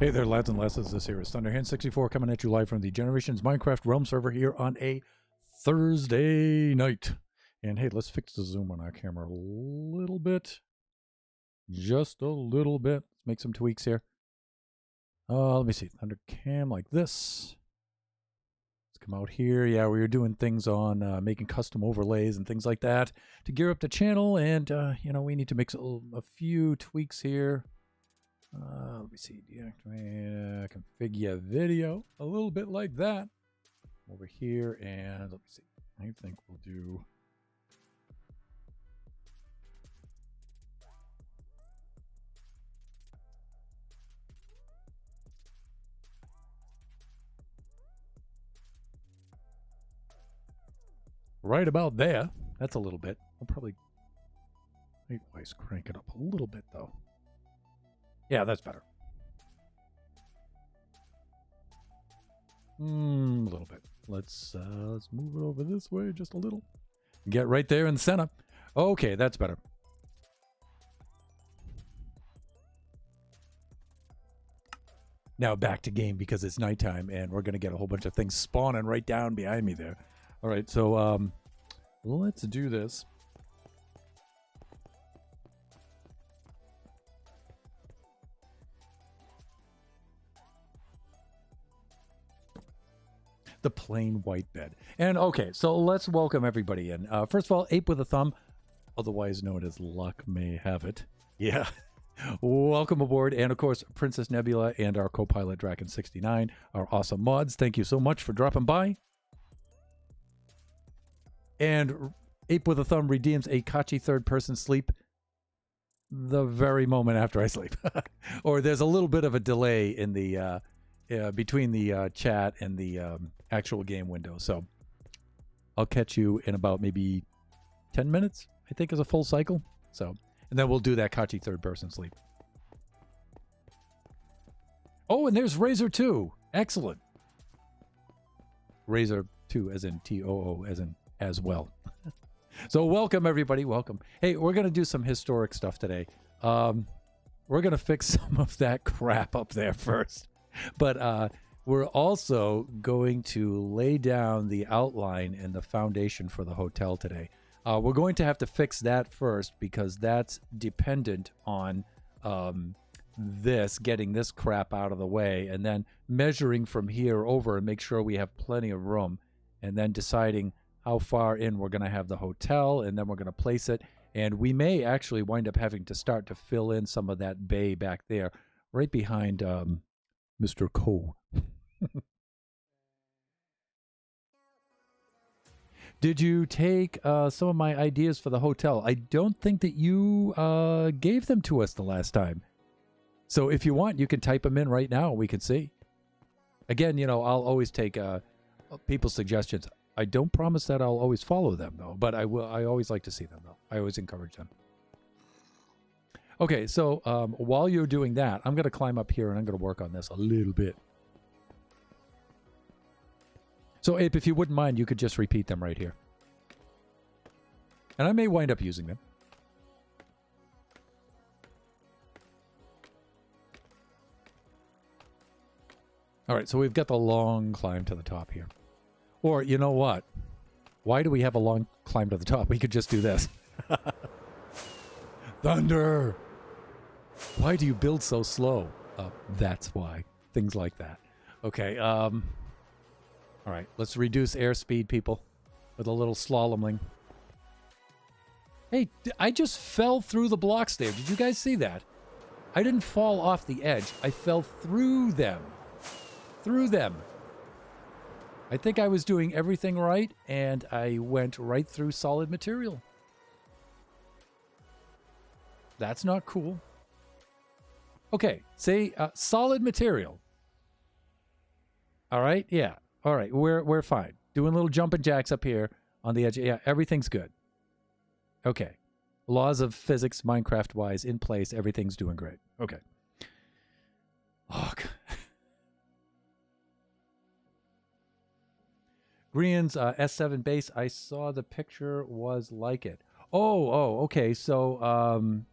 Hey there, lads and lasses. This here is Thunderhand64 coming at you live from the Generations Minecraft Realm server here on a Thursday night. And hey, let's fix the zoom on our camera a little bit. Just a little bit. Let's make some tweaks here. Let me see. Thunder cam like this. Let's come out here. Yeah, we were doing things on making custom overlays and things like that to gear up the channel. And, we need to make a few tweaks here. Let me see, deactivate, configure video, a little bit like that. Over here, and let me see, I think we'll do... right about there. That's a little bit. I'll probably make voice crank it up a little bit, though. Yeah, that's better. A little bit. Let's move it over this way just a little. Get right there in the center. Okay, that's better. Now back to game because it's nighttime and we're going to get a whole bunch of things spawning right down behind me there. All right, so let's do this. The plain white bed. And okay, so let's welcome everybody in. First of all, Ape with a Thumb, otherwise known as Luck May Have It. Yeah. Welcome aboard. And of course, Princess Nebula and our co-pilot Draken69, our awesome mods. Thank you so much for dropping by. And Ape with a Thumb redeems a Kachi third-person sleep the very moment after I sleep. Or there's a little bit of a delay in the... between the chat and the actual game window. So I'll catch you in about maybe 10 minutes, I think is a full cycle. So, and then we'll do that Kachi third person sleep. Oh, and there's Razor 2. Excellent. Razor 2 as in T-O-O as in as well. So welcome everybody. Welcome. Hey, we're going to do some historic stuff today. We're going to fix some of that crap up there first. But we're also going to lay down the outline and the foundation for the hotel today. We're going to have to fix that first because that's dependent on getting this crap out of the way, and then measuring from here over and make sure we have plenty of room, and then deciding how far in we're going to have the hotel, and then we're going to place it. And we may actually wind up having to start to fill in some of that bay back there, right behind... Mr. Cole. Did you take some of my ideas for the hotel? I don't think that you gave them to us the last time. So if you want, you can type them in right now and we can see. Again, I'll always take people's suggestions. I don't promise that I'll always follow them, though. But I will. I always like to see them, though. I always encourage them. Okay, so while you're doing that, I'm going to climb up here and I'm going to work on this a little bit. So, Ape, if you wouldn't mind, you could just repeat them right here. And I may wind up using them. All right, so we've got the long climb to the top here. Or, you know what? Why do we have a long climb to the top? We could just do this. Thunder! Why do you build so slow? That's why. Things like that. Okay, all right, let's reduce airspeed, people, with a little slaloming. Hey, I just fell through the blocks there. Did you guys see that? I didn't fall off the edge. I fell through them. Through them. I think I was doing everything right, and I went right through solid material. That's not cool. Okay, say solid material. All right, yeah. All right, we're fine. Doing little jumping jacks up here on the edge. Yeah, everything's good. Okay. Laws of physics, Minecraft-wise, in place. Everything's doing great. Okay. Oh, Grian's S7 base. I saw the picture was like it. Oh, okay. So,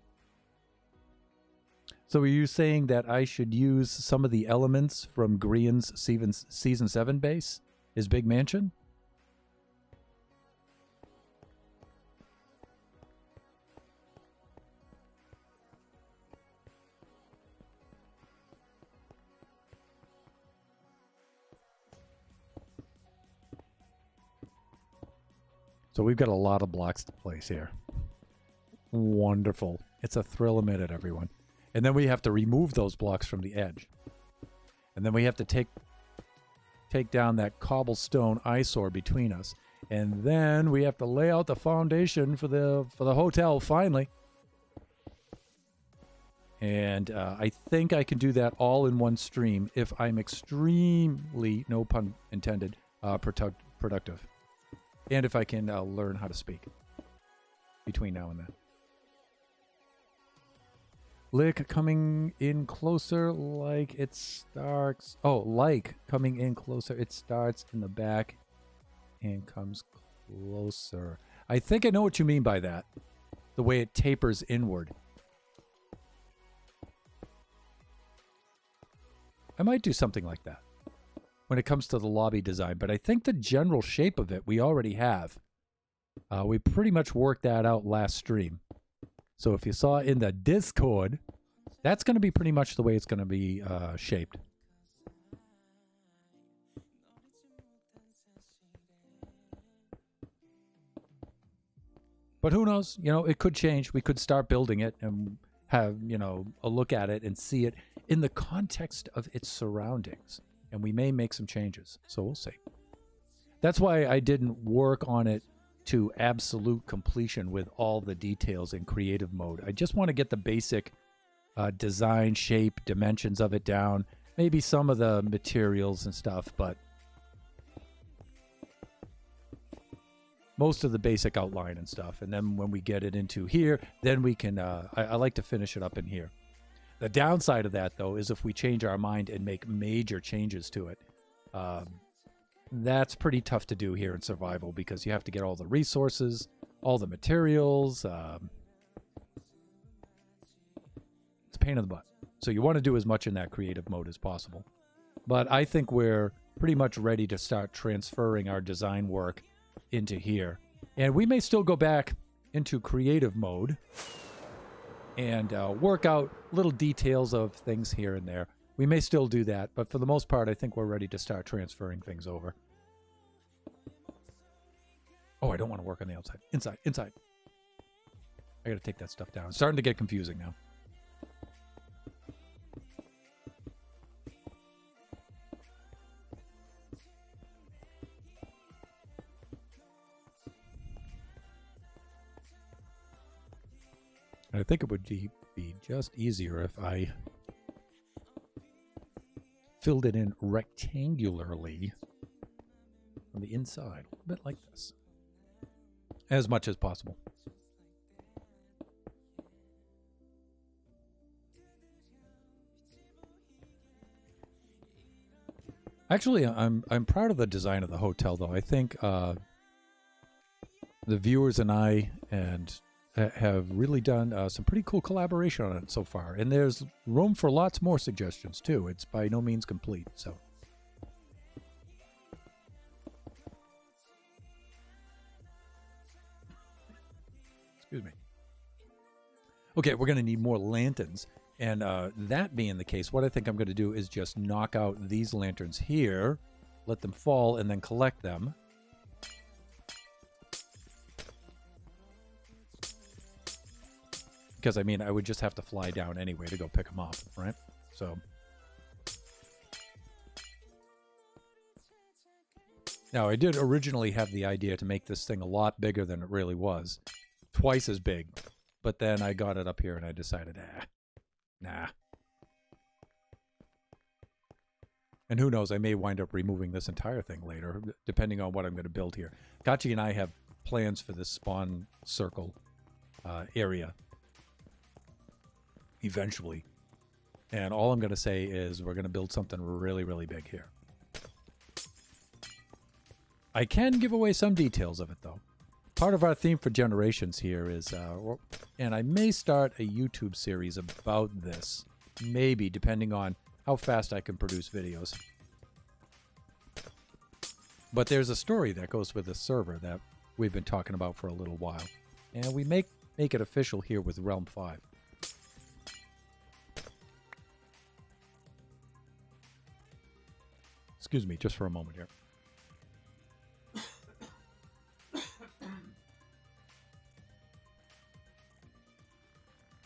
So are you saying that I should use some of the elements from Grian's Season 7 base? His big mansion? So we've got a lot of blocks to place here. Wonderful. It's a thrill a minute, everyone. And then we have to remove those blocks from the edge. And then we have to take down that cobblestone eyesore between us. And then we have to lay out the foundation for the hotel finally. And I think I can do that all in one stream if I'm extremely, no pun intended, productive. And if I can learn how to speak between now and then. Lick coming in closer like it starts. Oh, like coming in closer. It starts in the back and comes closer. I think I know what you mean by that. The way it tapers inward. I might do something like that when it comes to the lobby design, but I think the general shape of it we already have. We pretty much worked that out last stream. So if you saw in the Discord, that's going to be pretty much the way it's going to be shaped. But who knows? You know, it could change. We could start building it and have, you know, a look at it and see it in the context of its surroundings. And we may make some changes. So we'll see. That's why I didn't work on it to absolute completion with all the details in creative mode. I just want to get the basic design, shape, dimensions of it down. Maybe some of the materials and stuff, but most of the basic outline and stuff. And then when we get it into here, then we can, I like to finish it up in here. The downside of that, though, is if we change our mind and make major changes to it, that's pretty tough to do here in survival because you have to get all the resources, all the materials. It's a pain in the butt. So you want to do as much in that creative mode as possible. But I think we're pretty much ready to start transferring our design work into here. And we may still go back into creative mode and work out little details of things here and there. We may still do that, but for the most part, I think we're ready to start transferring things over. Oh, I don't want to work on the outside. Inside, inside. I gotta take that stuff down. It's starting to get confusing now. I think it would be just easier if I filled it in rectangularly from the inside, a bit like this, as much as possible. Actually, I'm proud of the design of the hotel, though. I think the viewers and I have really done some pretty cool collaboration on it so far. And there's room for lots more suggestions, too. It's by no means complete, so. Excuse me. Okay, we're going to need more lanterns. And that being the case, what I think I'm going to do is just knock out these lanterns here, let them fall, and then collect them. Because, I mean, I would just have to fly down anyway to go pick them up, right? So. Now, I did originally have the idea to make this thing a lot bigger than it really was. Twice as big. But then I got it up here and I decided, nah. And who knows, I may wind up removing this entire thing later, depending on what I'm going to build here. Kachi and I have plans for this spawn circle area. Eventually. And all I'm going to say is we're going to build something really, really big here. I can give away some details of it, though. Part of our theme for Generations here is, and I may start a YouTube series about this. Maybe, depending on how fast I can produce videos. But there's a story that goes with the server that we've been talking about for a little while. And we make it official here with Realm 5. Excuse me, just for a moment here.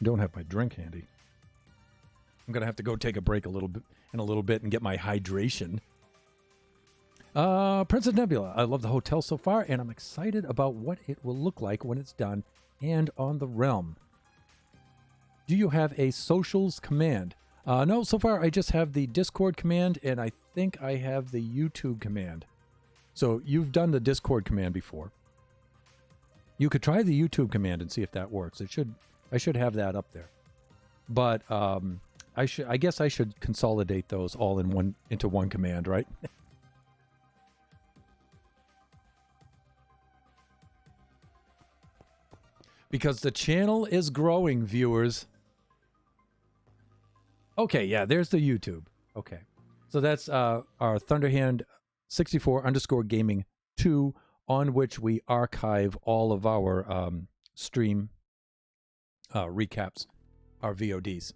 Don't have my drink handy. I'm gonna have to go take a break a little bit and get my hydration. Princess Nebula, I love the hotel so far, and I'm excited about what it will look like when it's done and on the Realm. Do you have a socials command? No, so far I just have the Discord command, and I think I have the YouTube command. So you've done the Discord command before. You could try the YouTube command and see if that works. I should have that up there. But I guess I should consolidate those all into one command, right? Because the channel is growing, viewers. Okay, yeah, there's the YouTube. Okay. So that's our Thunderhand 64_gaming 2, on which we archive all of our stream recaps, our VODs.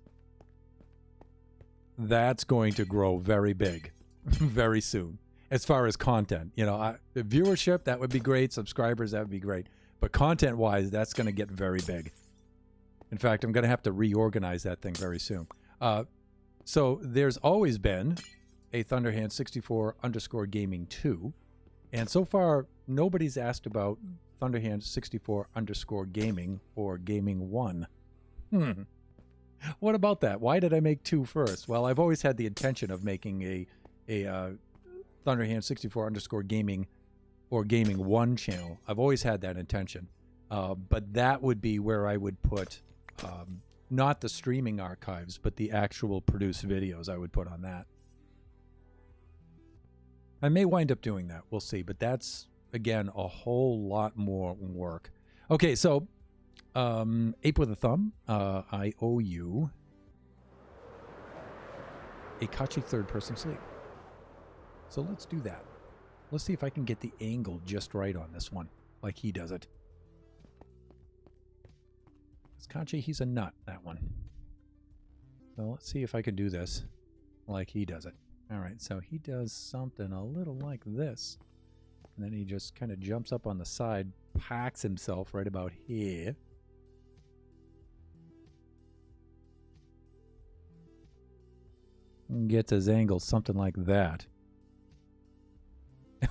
That's going to grow very big very soon. As far as content, the viewership, that would be great. Subscribers, that would be great. But content-wise, that's going to get very big. In fact, I'm going to have to reorganize that thing very soon. So there's always been a Thunderhand 64_gaming 2. And so far, nobody's asked about Thunderhand 64_gaming or Gaming 1. What about that? Why did I make 2 first? Well, I've always had the intention of making a Thunderhand 64_gaming or Gaming 1 channel. I've always had that intention. But that would be where I would put not the streaming archives, but the actual produced videos I would put on that. I may wind up doing that. We'll see. But that's, again, a whole lot more work. Okay, so Ape with a Thumb, I owe you a Kachi third-person sleep. So let's do that. Let's see if I can get the angle just right on this one, like he does it. Kachi, he's a nut, that one. So let's see if I can do this like he does it. All right, so he does something a little like this. And then he just kind of jumps up on the side, packs himself right about here. And gets his angle something like that.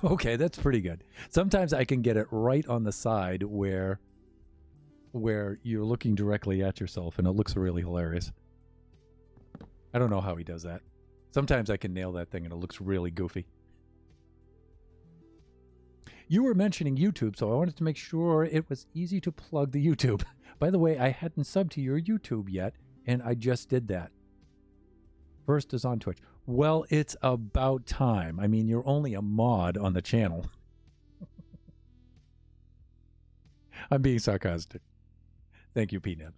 Okay, that's pretty good. Sometimes I can get it right on the side where you're looking directly at yourself, and it looks really hilarious. I don't know how he does that. Sometimes I can nail that thing, and it looks really goofy. You were mentioning YouTube, so I wanted to make sure it was easy to plug the YouTube. By the way, I hadn't subbed to your YouTube yet, and I just did that. First is on Twitch. Well, it's about time. I mean, you're only a mod on the channel. I'm being sarcastic. Thank you, P-Nebs.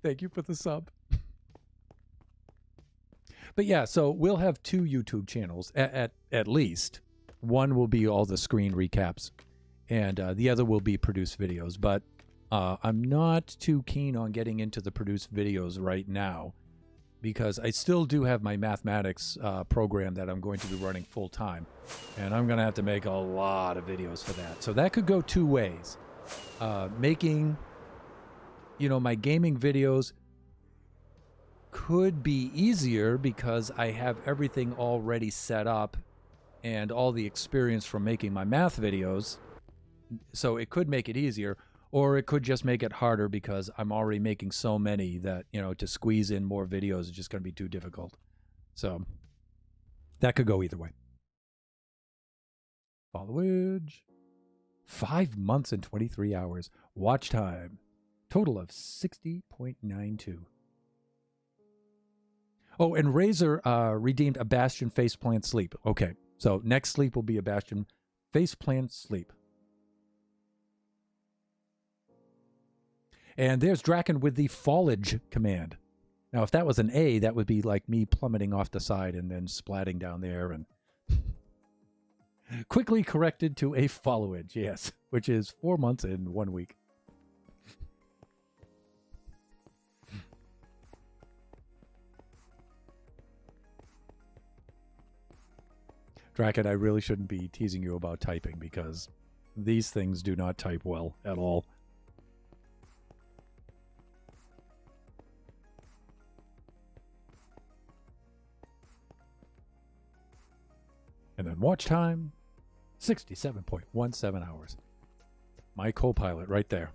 Thank you for the sub. But yeah, so we'll have 2 YouTube channels at least. One will be all the screen recaps, and the other will be produced videos. But I'm not too keen on getting into the produced videos right now, because I still do have my mathematics program that I'm going to be running full time, and I'm going to have to make a lot of videos for that. So that could go 2 ways. Making, my gaming videos could be easier because I have everything already set up and all the experience from making my math videos. So it could make it easier, or it could just make it harder because I'm already making so many that, to squeeze in more videos is just going to be too difficult. So that could go either way. Followage. 5 months and 23 hours. Watch time. Total of 60.92. Oh, and Razor redeemed a Bastion Faceplant Sleep. Okay, so next sleep will be a Bastion Faceplant Sleep. And there's Draken with the Foliage command. Now, if that was an A, that would be like me plummeting off the side and then splatting down there and quickly corrected to a followage, yes, which is 4 months and 1 week. Draken, I really shouldn't be teasing you about typing because these things do not type well at all. And then watch time, 67.17 hours. My co-pilot right there.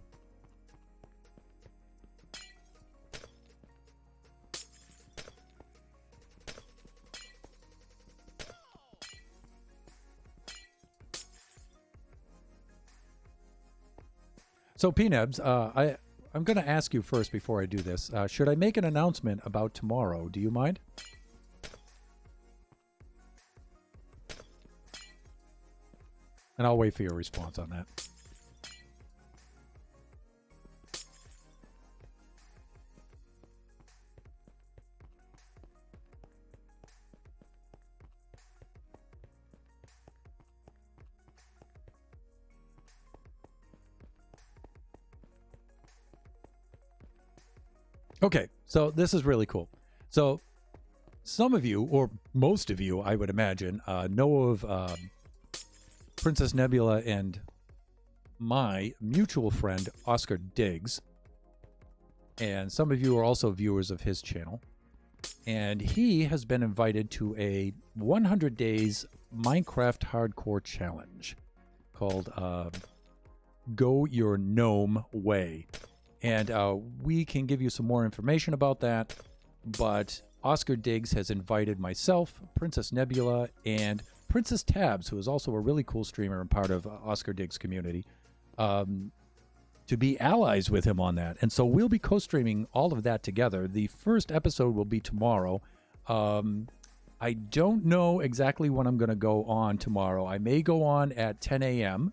So, Pnebs, I'm going to ask you first before I do this. Should I make an announcement about tomorrow? Do you mind? And I'll wait for your response on that. Okay, so this is really cool. So some of you, or most of you, I would imagine, know of Princess Nebula and my mutual friend, Oscar Diggs. And some of you are also viewers of his channel. And he has been invited to a 100 days Minecraft hardcore challenge called Go Your Gnome Way. And we can give you some more information about that. But Oscar Diggs has invited myself, Princess Nebula, and Princess Tabs, who is also a really cool streamer and part of Oscar Diggs' community, to be allies with him on that. And so we'll be co-streaming all of that together. The first episode will be tomorrow. I don't know exactly when I'm going to go on tomorrow. I may go on at 10 a.m.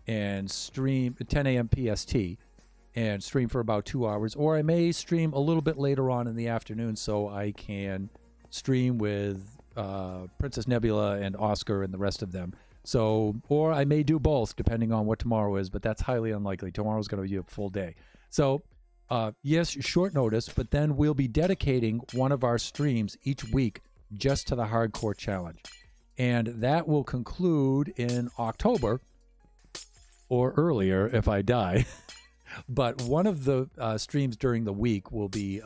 and stream 10 a.m. PST and stream for about 2 hours, or I may stream a little bit later on in the afternoon so I can stream with Princess Nebula and Oscar and the rest of them. So, or I may do both depending on what tomorrow is, but that's highly unlikely. Tomorrow's going to be a full day. So, yes, short notice, but then we'll be dedicating one of our streams each week just to the hardcore challenge. And that will conclude in October or earlier if I die. But one of the streams during the week will be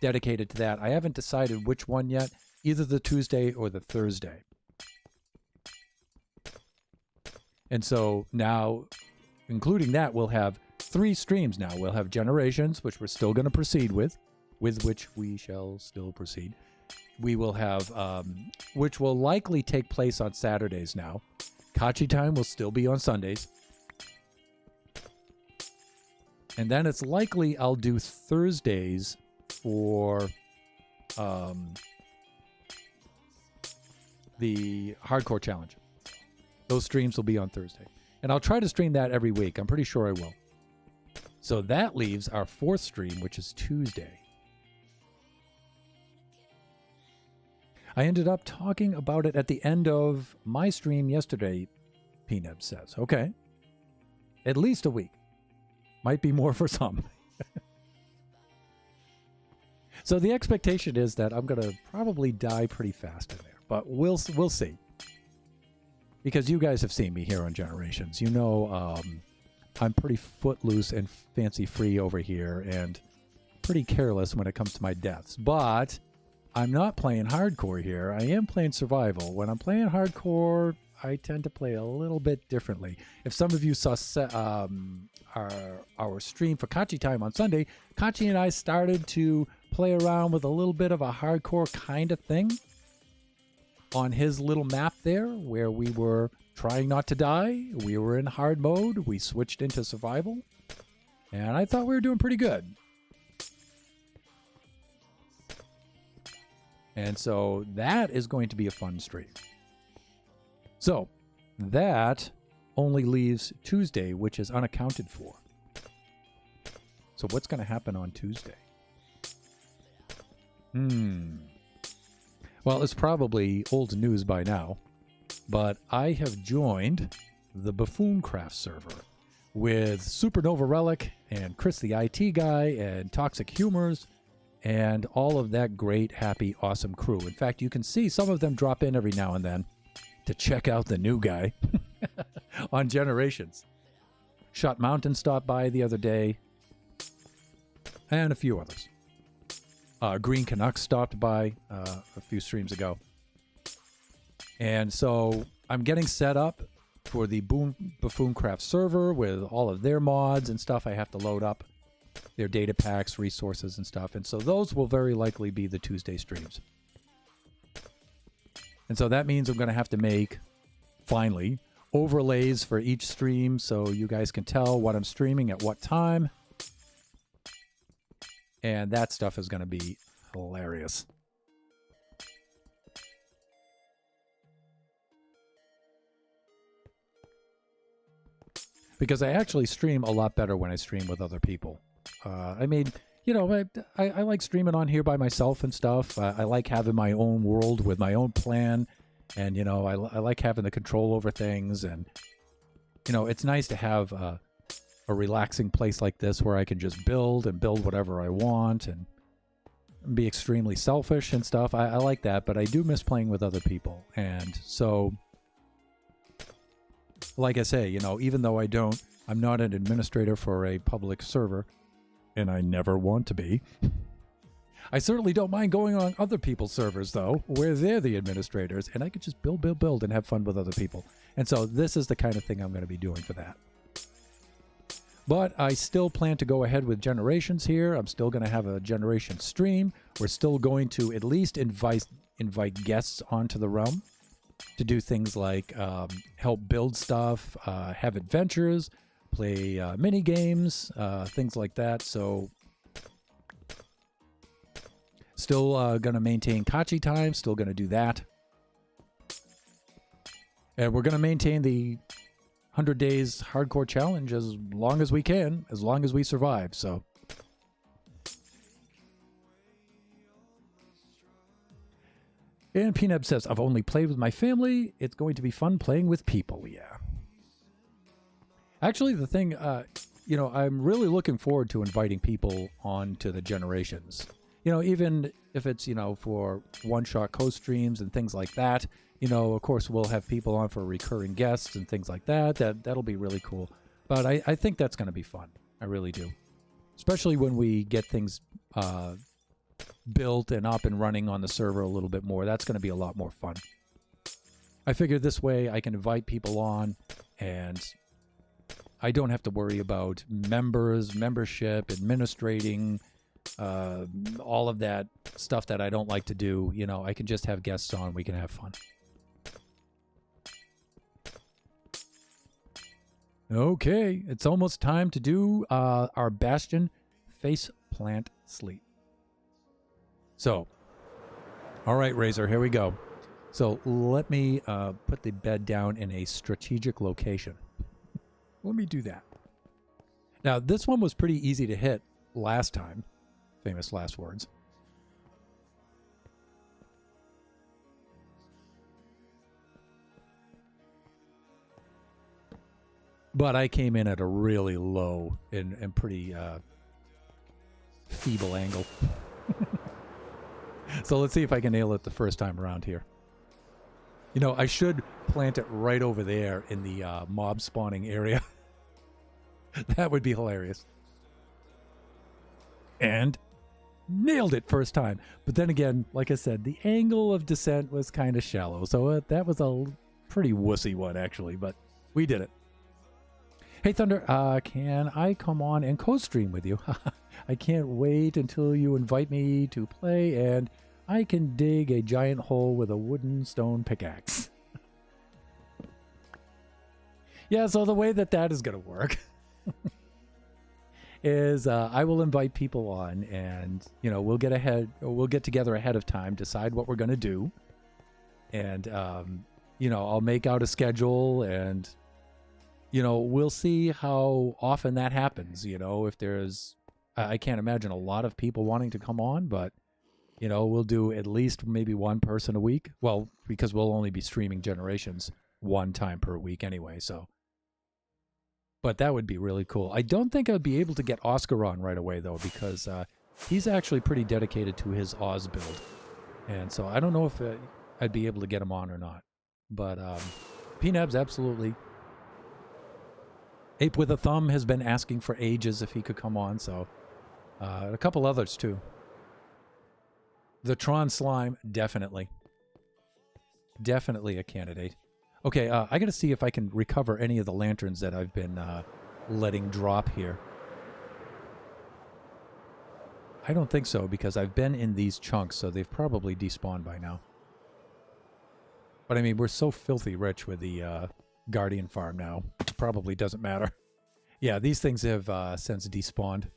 dedicated to that. I haven't decided which one yet, either the Tuesday or the Thursday. And so now, including that, we'll have 3 streams now. We'll have Generations, which we're still going to proceed with which we shall still proceed. We will have, which will likely take place on Saturdays now. Kachi Time will still be on Sundays. And then it's likely I'll do Thursdays for the Hardcore Challenge. Those streams will be on Thursday. And I'll try to stream that every week. I'm pretty sure I will. So that leaves our 4th stream, which is Tuesday. I ended up talking about it at the end of my stream yesterday, Pneb says. Okay. At least a week. Might be more for some. So the expectation is that I'm going to probably die pretty fast in there. But we'll see. Because you guys have seen me here on Generations. You know I'm pretty footloose and fancy-free over here and pretty careless when it comes to my deaths. But I'm not playing hardcore here. I am playing survival. When I'm playing hardcore, I tend to play a little bit differently. If some of you saw our stream for Kachi Time on Sunday, Kachi and I started to play around with a little bit of a hardcore kind of thing on his little map there, where we were trying not to die. We were in hard mode. We switched into survival. And I thought we were doing pretty good. And so that is going to be a fun stream. So that only leaves Tuesday, which is unaccounted for. So what's going to happen on Tuesday? Well, it's probably old news by now, but I have joined the Buffooncraft server with Supernova Relic and Chris the IT guy and Toxic Humors and all of that great, happy, awesome crew. In fact, you can see some of them drop in every now and then to check out the new guy on Generations. Shot Mountain stopped by the other day, and a few others. Green Canucks stopped by a few streams ago. And so I'm getting set up for the Buffooncraft server with all of their mods and stuff I have to load up. Their data packs, resources, and stuff. And so those will very likely be the Tuesday streams. And so that means I'm going to have to make, finally, overlays for each stream so you guys can tell what I'm streaming at what time. And that stuff is going to be hilarious. Because I actually stream a lot better when I stream with other people. I mean, you know, I like streaming on here by myself and stuff. I like having my own world with my own plan. And, you know, I like having the control over things. And, you know, it's nice to have a relaxing place like this where I can just build whatever I want and be extremely selfish and stuff. I like that, but I do miss playing with other people. And so, like I say, you know, even though I'm not an administrator for a public server, and I never want to be. I certainly don't mind going on other people's servers, though, where they're the administrators, and I could just build, and have fun with other people. And so this is the kind of thing I'm going to be doing for that. But I still plan to go ahead with Generations here. I'm still going to have a Generation stream. We're still going to at least invite guests onto the realm to do things like help build stuff, have adventures, play mini games, things like that. So still going to maintain Kachi time, still going to do that. And we're going to maintain the 100 days hardcore challenge as long as we can, as long as we survive. So and Peanut says, I've only played with my family. It's going to be fun playing with people. Yeah. Actually, the thing, you know, I'm really looking forward to inviting people on to the Generations. You know, even if it's, you know, for one-shot co-streams and things like that. You know, of course, we'll have people on for recurring guests and things like that. That'll be really cool. But I think that's going to be fun. I really do. Especially when we get things built and up and running on the server a little bit more. That's going to be a lot more fun. I figure this way I can invite people on and I don't have to worry about members, membership, administrating, all of that stuff that I don't like to do. You know, I can just have guests on. We can have fun. Okay, it's almost time to do our Bastion face plant sleep. So, all right, Razor, here we go. So let me put the bed down in a strategic location. Let me do that. Now, this one was pretty easy to hit last time. Famous last words. But I came in at a really low and pretty feeble angle. So let's see if I can nail it the first time around here. You know, I should plant it right over there in the mob spawning area. That would be hilarious. And nailed it first time. But then again, like I said, the angle of descent was kind of shallow. So that was a pretty wussy one, actually. But we did it. Hey, Thunder, can I come on and co-stream with you? I can't wait until you invite me to play, and I can dig a giant hole with a wooden stone pickaxe. Yeah, so the way that is going to work is I will invite people on, and you know we'll get together ahead of time, decide what we're going to do, and you know I'll make out a schedule, and you know we'll see how often that happens. You know if there's I can't imagine a lot of people wanting to come on, but You know, we'll do at least maybe one person a week. Well, because we'll only be streaming Generations one time per week anyway, so. But that would be really cool. I don't think I'd be able to get Oscar on right away, though, because he's actually pretty dedicated to his Oz build. And so I don't know if I'd be able to get him on or not. But PNebs, absolutely. Ape with a Thumb has been asking for ages if he could come on, so a couple others too. The Tron Slime, definitely. Definitely a candidate. Okay, I got to see if I can recover any of the lanterns that I've been letting drop here. I don't think so, because I've been in these chunks, so they've probably despawned by now. But I mean, we're so filthy rich with the Guardian farm now. It probably doesn't matter. Yeah, these things have since despawned.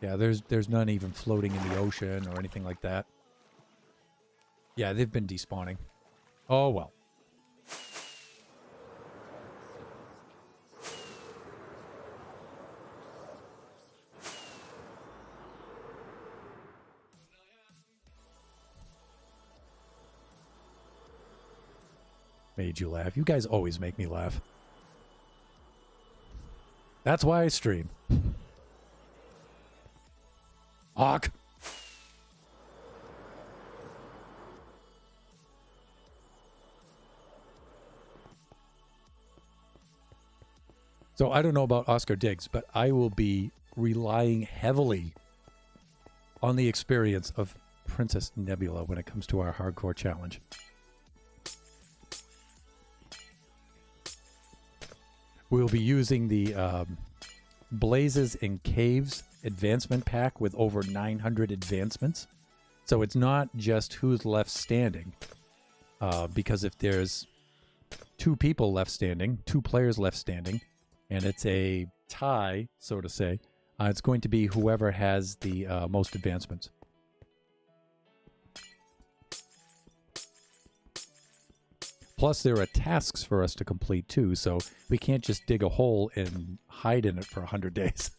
Yeah, there's none even floating in the ocean or anything like that. Yeah, they've been despawning. Oh, well. Made you laugh. You guys always make me laugh. That's why I stream. Hawk. So I don't know about Oscar Diggs, but I will be relying heavily on the experience of Princess Nebula when it comes to our hardcore challenge. We'll be using the Blazes and Caves advancement pack with over 900 advancements. So it's not just who's left standing, because if there's two people left standing, two players left standing, and it's a tie, so to say, it's going to be whoever has the most advancements. Plus, there are tasks for us to complete, too, so we can't just dig a hole and hide in it for 100 days.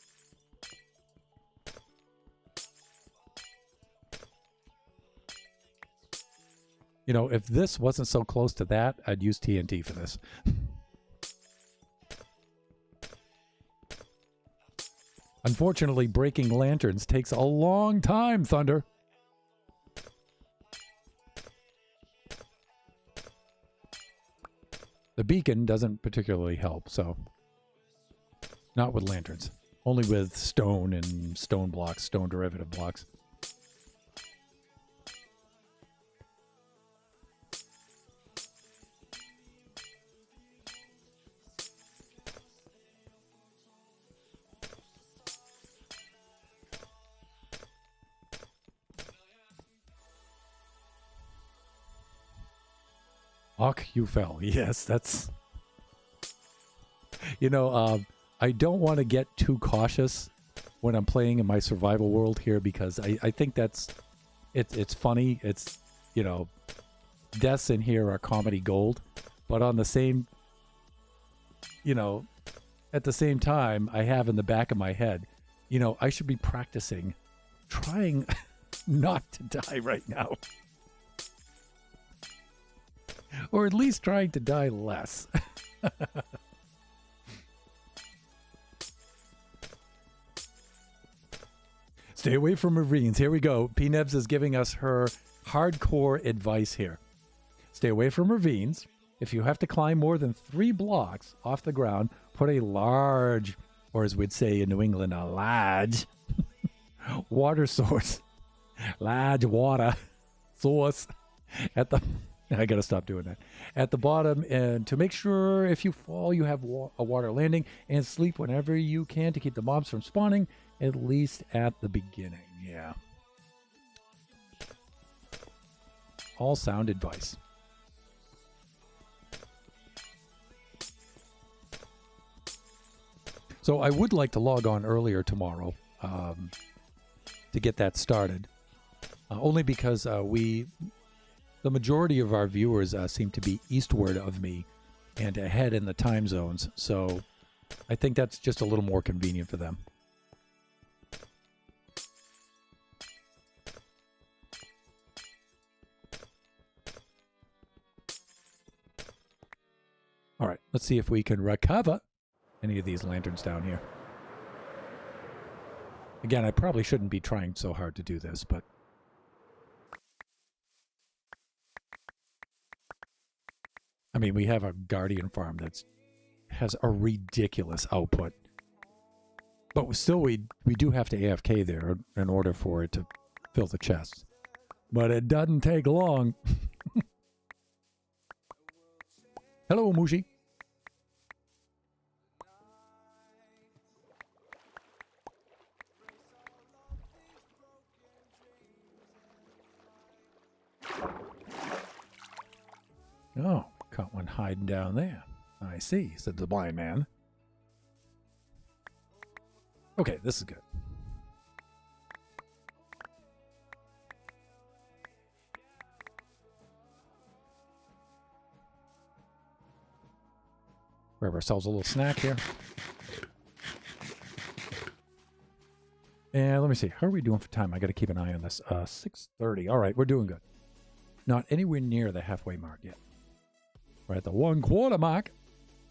You know, if this wasn't so close to that, I'd use TNT for this. Unfortunately, breaking lanterns takes a long time, Thunder. The beacon doesn't particularly help, so not with lanterns. Only with stone and stone blocks, stone derivative blocks. Hawk, you fell. Yes, that's... You know, I don't want to get too cautious when I'm playing in my survival world here, because I think that's... It's funny. It's, you know, deaths in here are comedy gold. But on the same... You know, at the same time, I have in the back of my head, you know, I should be practicing trying not to die right now. Or at least trying to die less. Stay away from ravines. Here we go. PNebs is giving us her hardcore advice here. Stay away from ravines. If you have to climb more than 3 blocks off the ground, put a large, or as we'd say in New England, a large water source. Large water source at the... I gotta stop doing that. At the bottom, and to make sure if you fall, you have a water landing, and sleep whenever you can to keep the mobs from spawning, at least at the beginning. Yeah. All sound advice. So I would like to log on earlier tomorrow to get that started. Only because the majority of our viewers seem to be eastward of me and ahead in the time zones. So I think that's just a little more convenient for them. All right, let's see if we can recover any of these lanterns down here. Again, I probably shouldn't be trying so hard to do this, but... I mean, we have a Guardian farm that has a ridiculous output. But still, we do have to AFK there in order for it to fill the chest. But it doesn't take long. Hello, Mushi. Oh, caught one hiding down there. I see, said the blind man. Okay, this is good. Grab ourselves a little snack here. And let me see. How are we doing for time? I got to keep an eye on this. 6:30. All right, we're doing good. Not anywhere near the halfway mark yet. We're at the 1/4 mark.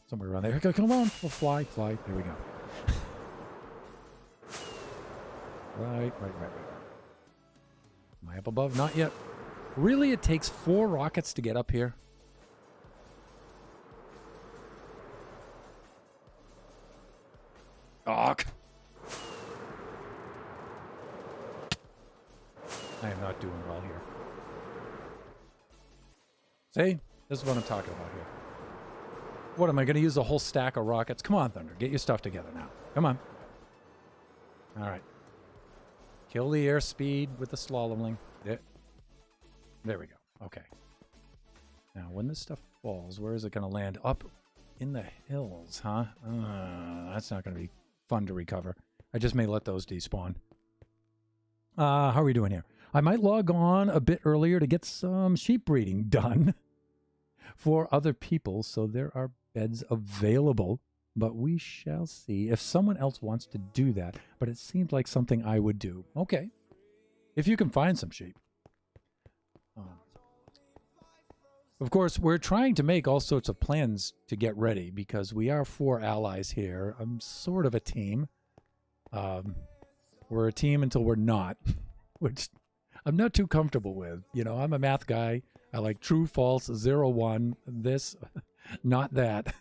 Somewhere around there. Come on. We'll fly. There we go. Right. Am I up above? Not yet. Really, it takes 4 rockets to get up here? Ugh. I am not doing well here. See? This is what I'm talking about here. What, am I going to use a whole stack of rockets? Come on, Thunder. Get your stuff together now. Come on. All right. Kill the airspeed with the slaloming. There we go. Okay. Now, when this stuff falls, where is it going to land? Up in the hills, huh? That's not going to be fun to recover. I just may let those despawn. How are we doing here? I might log on a bit earlier to get some sheep breeding done for other people, so there are beds available, but we shall see if someone else wants to do that. But it seems like something I would do. Okay. If you can find some sheep. Of course, we're trying to make all sorts of plans to get ready because we are 4 allies here. I'm sort of a team. We're a team until we're not, which I'm not too comfortable with. You know, I'm a math guy. I like true, false, 0, 1, this, not that.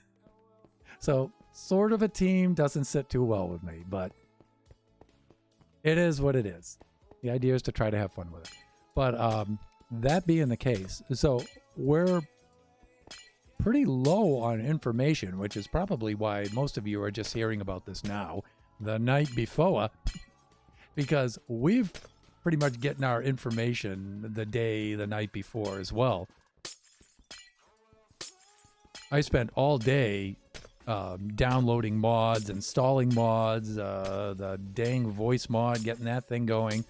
So, sort of a team doesn't sit too well with me, but it is what it is. The idea is to try to have fun with it. But that being the case, so we're pretty low on information, which is probably why most of you are just hearing about this now, the night before, because we've pretty much getting our information the night before as well. I spent all day downloading mods, installing mods, the dang voice mod, getting that thing going.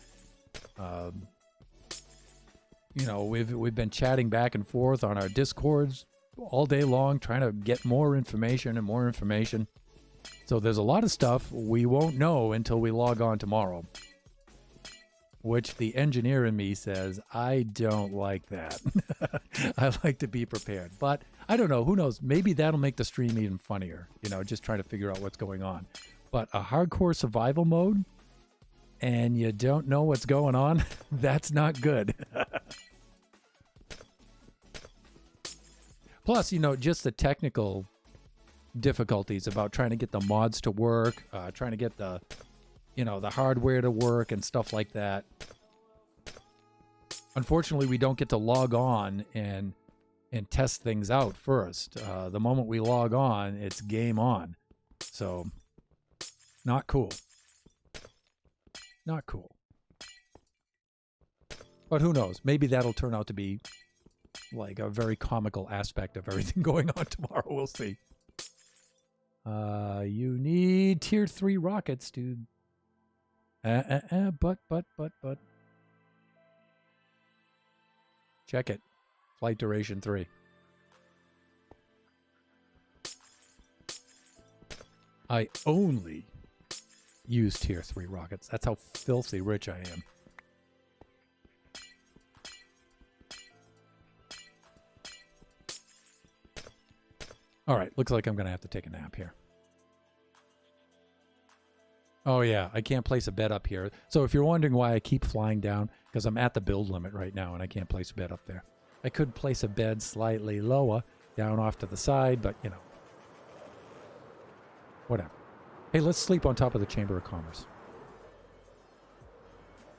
You know, we've been chatting back and forth on our Discords all day long, trying to get more information and more information. So there's a lot of stuff we won't know until we log on tomorrow. Which the engineer in me says, I don't like that. I like to be prepared. But I don't know. Who knows? Maybe that'll make the stream even funnier. You know, just trying to figure out what's going on. But a hardcore survival mode and you don't know what's going on, that's not good. Plus, you know, just the technical difficulties about trying to get the mods to work, trying to get the, you know, the hardware to work and stuff like that. Unfortunately, we don't get to log on and test things out first. The moment we log on, it's game on. So, not cool. Not cool. But who knows? Maybe that'll turn out to be like a very comical aspect of everything going on tomorrow. We'll see. You need tier 3 rockets, dude. But. Check it. Flight duration 3. I only use tier 3 rockets. That's how filthy rich I am. All right, looks like I'm going to have to take a nap here. Oh, yeah, I can't place a bed up here. So if you're wondering why I keep flying down, because I'm at the build limit right now and I can't place a bed up there. I could place a bed slightly lower, down off to the side, but, you know, whatever. Hey, let's sleep on top of the Chamber of Commerce.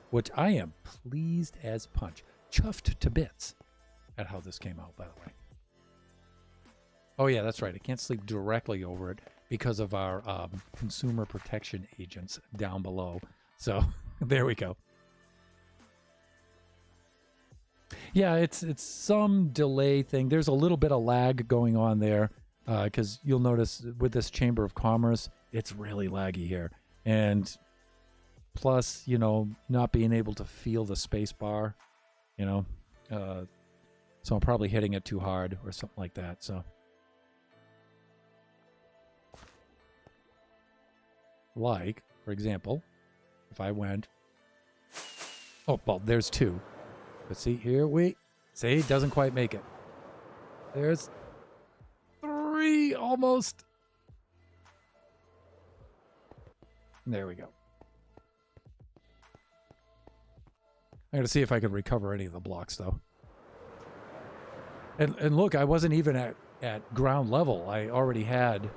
Which I am pleased as punch. Chuffed to bits at how this came out, by the way. Oh, yeah, that's right. I can't sleep directly over it because of our consumer protection agents down below. So there we go. Yeah, it's some delay thing. There's a little bit of lag going on there because you'll notice with this Chamber of Commerce, it's really laggy here. And plus, you know, not being able to feel the space bar, you know. So I'm probably hitting it too hard or something like that. So. Like, for example, if I went... Oh, well, there's 2. But see, here we... See, it doesn't quite make it. There's 3, almost. There we go. I gotta see if I can recover any of the blocks, though. And look, I wasn't even at ground level. I already had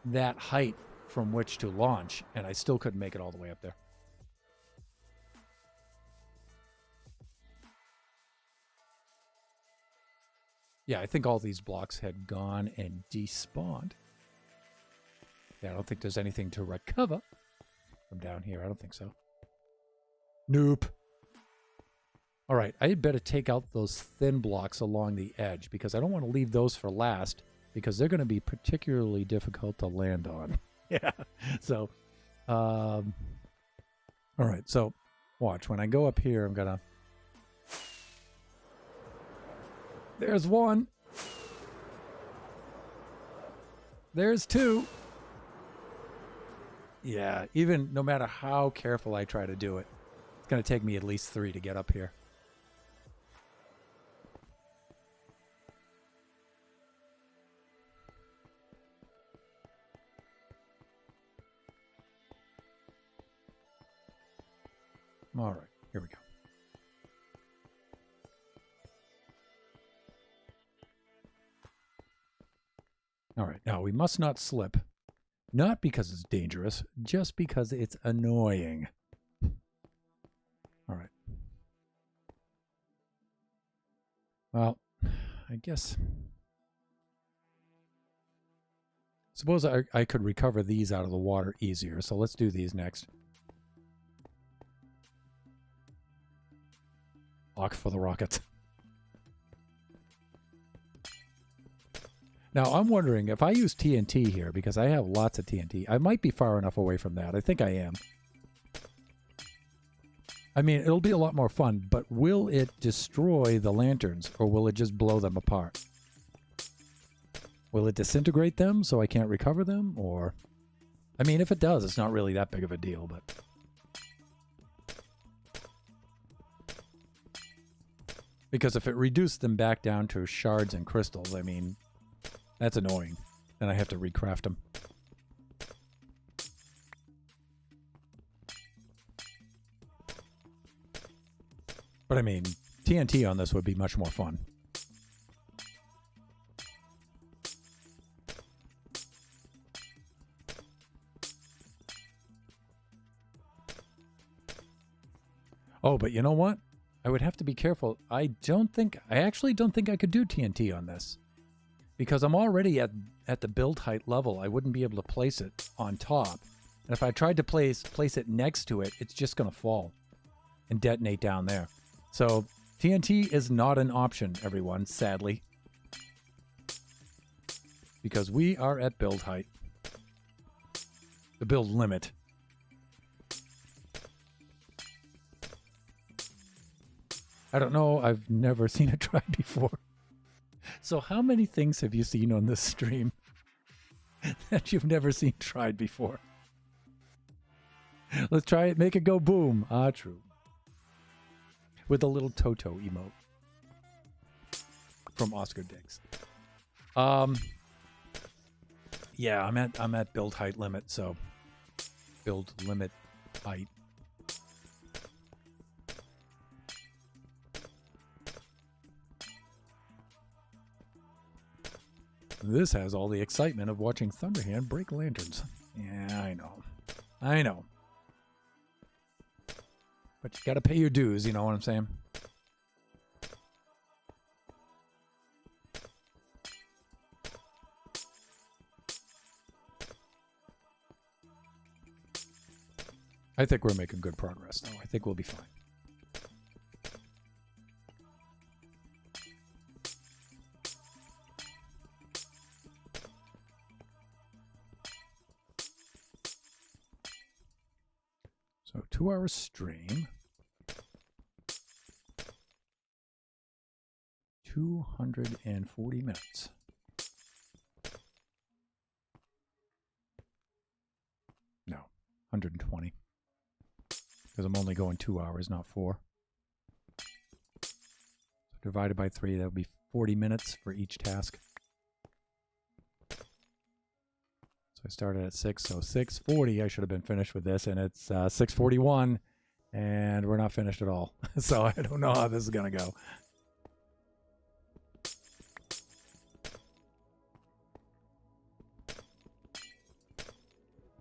that height from which to launch, and I still couldn't make it all the way up there. Yeah, I think all these blocks had gone and despawned. Yeah, I don't think there's anything to recover from down here. I don't think so. Nope. All right, I had better take out those thin blocks along the edge because I don't want to leave those for last because they're going to be particularly difficult to land on. Yeah. So, all right. So, watch. When I go up here, I'm going to... There's 1. There's 2. Yeah. Even no matter how careful I try to do it, it's going to take me at least 3 to get up here. All right, here we go. All right, now we must not slip. Not because it's dangerous, just because it's annoying. All right. Well, I guess... Suppose I could recover these out of the water easier, so let's do these next. Lock for the rockets. Now, I'm wondering if I use TNT here, because I have lots of TNT, I might be far enough away from that. I think I am. I mean, it'll be a lot more fun, but will it destroy the lanterns, or will it just blow them apart? Will it disintegrate them so I can't recover them, or... I mean, if it does, it's not really that big of a deal, but... Because if it reduced them back down to shards and crystals, I mean, that's annoying. Then I have to recraft them. But I mean, TNT on this would be much more fun. Oh, but you know what? I would have to be careful. I actually don't think I could do TNT on this. Because I'm already at the build height level. I wouldn't be able to place it on top. And if I tried to place it next to it, it's just going to fall and detonate down there. So TNT is not an option, everyone, sadly. Because we are at build height. The build limit. I don't know. I've never seen it try before. So how many things have you seen on this stream? that you've never seen tried before. Let's try it. Make it go boom. Ah, true. With a little Toto emote from Oscar Diggs. Yeah, I'm at build height limit, so build limit height. This has all the excitement of watching Thunderhand break lanterns. Yeah, I know. I know. But you gotta pay your dues, you know what I'm saying? I think we're making good progress, though. I think we'll be fine. So 2-hour stream. 240 minutes. No, 120. Because I'm only going 2 hours, not 4. So divided by 3, that would be 40 minutes for each task. So I started at 6, so 6:40 I should have been finished with this, and it's 6:41, and we're not finished at all. So I don't know how this is going to go.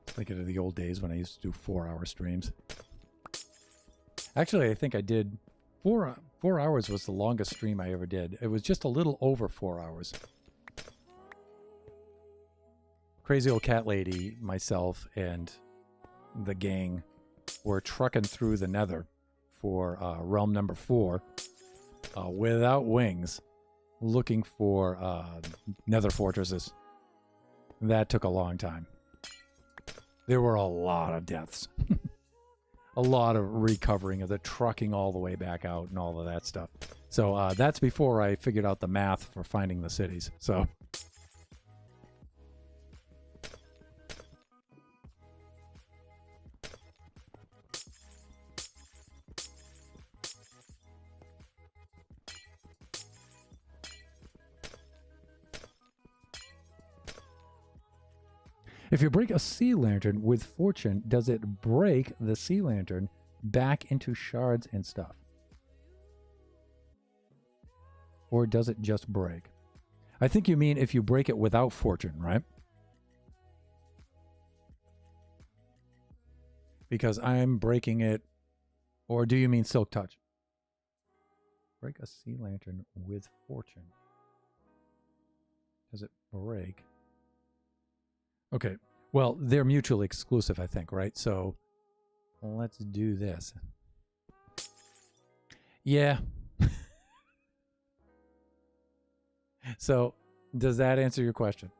Thinking of the old days when I used to do 4-hour streams. Actually, I think I did 4 hours was the longest stream I ever did. It was just a little over 4 hours. Crazy Old Cat Lady, myself, and the gang were trucking through the Nether for realm number 4 without wings, looking for Nether fortresses. That took a long time. There were a lot of deaths. A lot of recovering of the trucking all the way back out and all of that stuff. So that's before I figured out the math for finding the cities. So... If you break a sea lantern with fortune, does it break the sea lantern back into shards and stuff? Or does it just break? I think you mean if you break it without fortune, right? Because I'm breaking it. Or do you mean Silk Touch? Break a sea lantern with fortune. Does it break? Okay, well, they're mutually exclusive, I think, right? So let's do this. Yeah. So does that answer your question?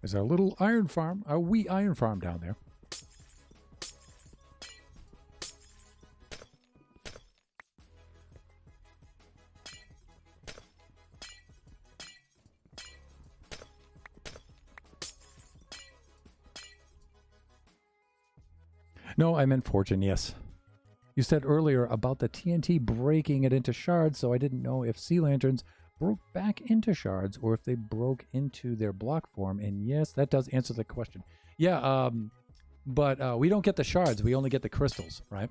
There's our little iron farm, a wee iron farm down there. No, I meant fortune, yes. You said earlier about the TNT breaking it into shards, so I didn't know if sea lanterns broke back into shards or if they broke into their block form. And yes, that does answer the question. Yeah, but we don't get the shards. We only get the crystals, right?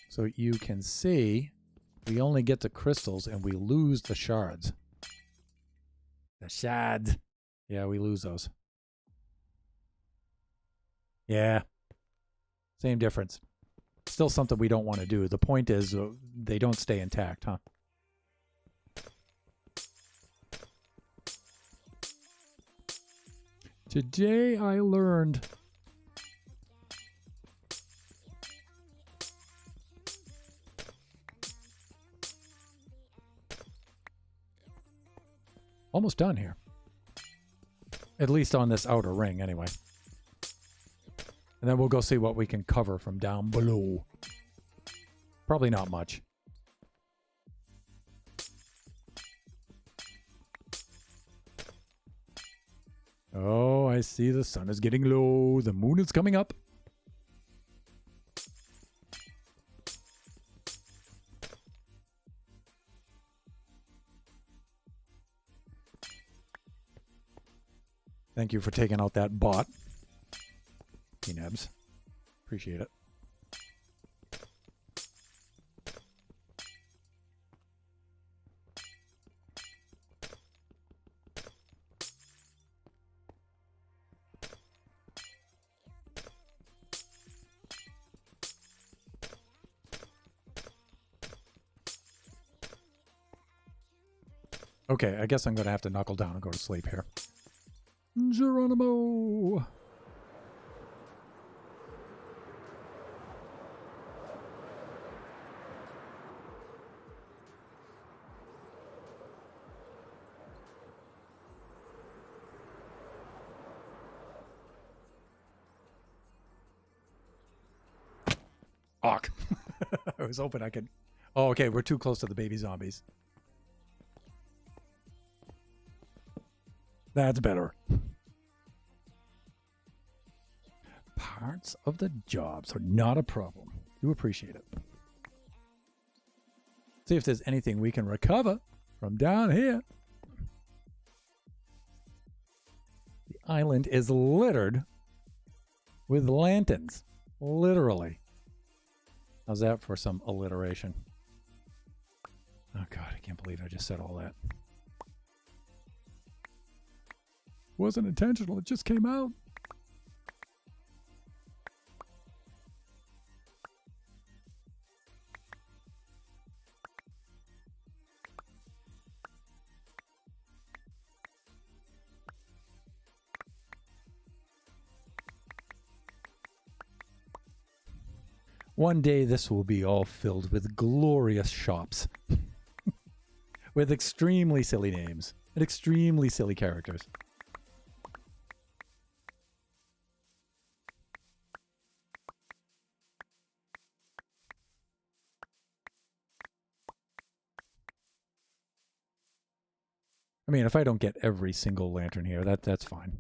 So you can see we only get the crystals and we lose the shards. The shards. Yeah, we lose those. Yeah. Same difference. Still something we don't want to do. The point is they don't stay intact, huh? Today I learned. Almost done here. At least on this outer ring, anyway. And then we'll go see what we can cover from down below. Probably not much. Oh, I see the sun is getting low. The moon is coming up. Thank you for taking out that bot. P-Nebs. Appreciate it. Okay, I guess I'm going to have to knuckle down and go to sleep here. Geronimo! Fuck. I was hoping I could... Oh, okay, we're too close to the baby zombies. That's better. Parts of the jobs are not a problem. Do appreciate it. See if there's anything we can recover from down here. The island is littered with lanterns. Literally. How's that for some alliteration? Oh God, I can't believe I just said all that. Wasn't intentional, it just came out. One day this will be all filled with glorious shops. With extremely silly names and extremely silly characters. I mean, if I don't get every single lantern here, that's fine.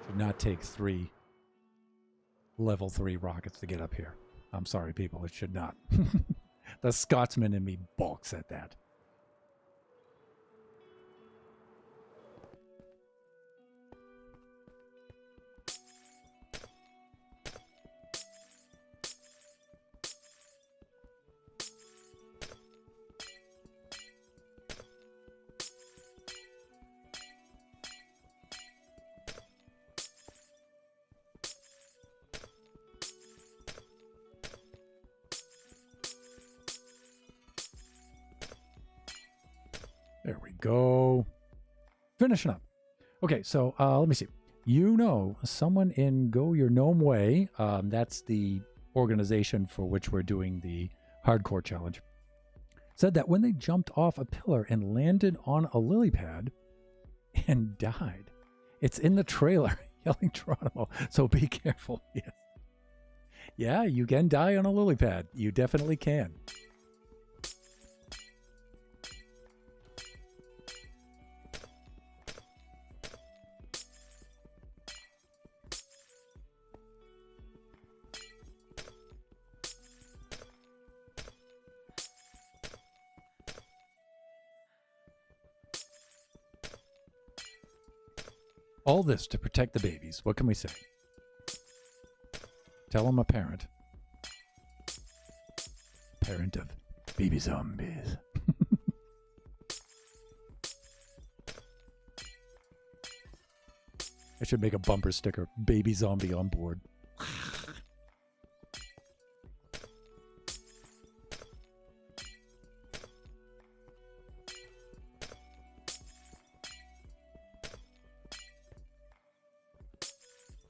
Should not take 3 level 3 rockets to get up here. I'm sorry, people, it should not. The Scotsman in me balks at that. There we go. Finishing up. Okay, so let me see. You know, someone in Go Your Gnome Way, that's the organization for which we're doing the hardcore challenge, said that when they jumped off a pillar and landed on a lily pad and died, it's in the trailer, yelling Geronimo, so be careful. Yes. Yeah, you can die on a lily pad. You definitely can. All this to protect the babies. What can we say? Tell them a parent. Parent of baby zombies. I should make a bumper sticker. Baby zombie on board.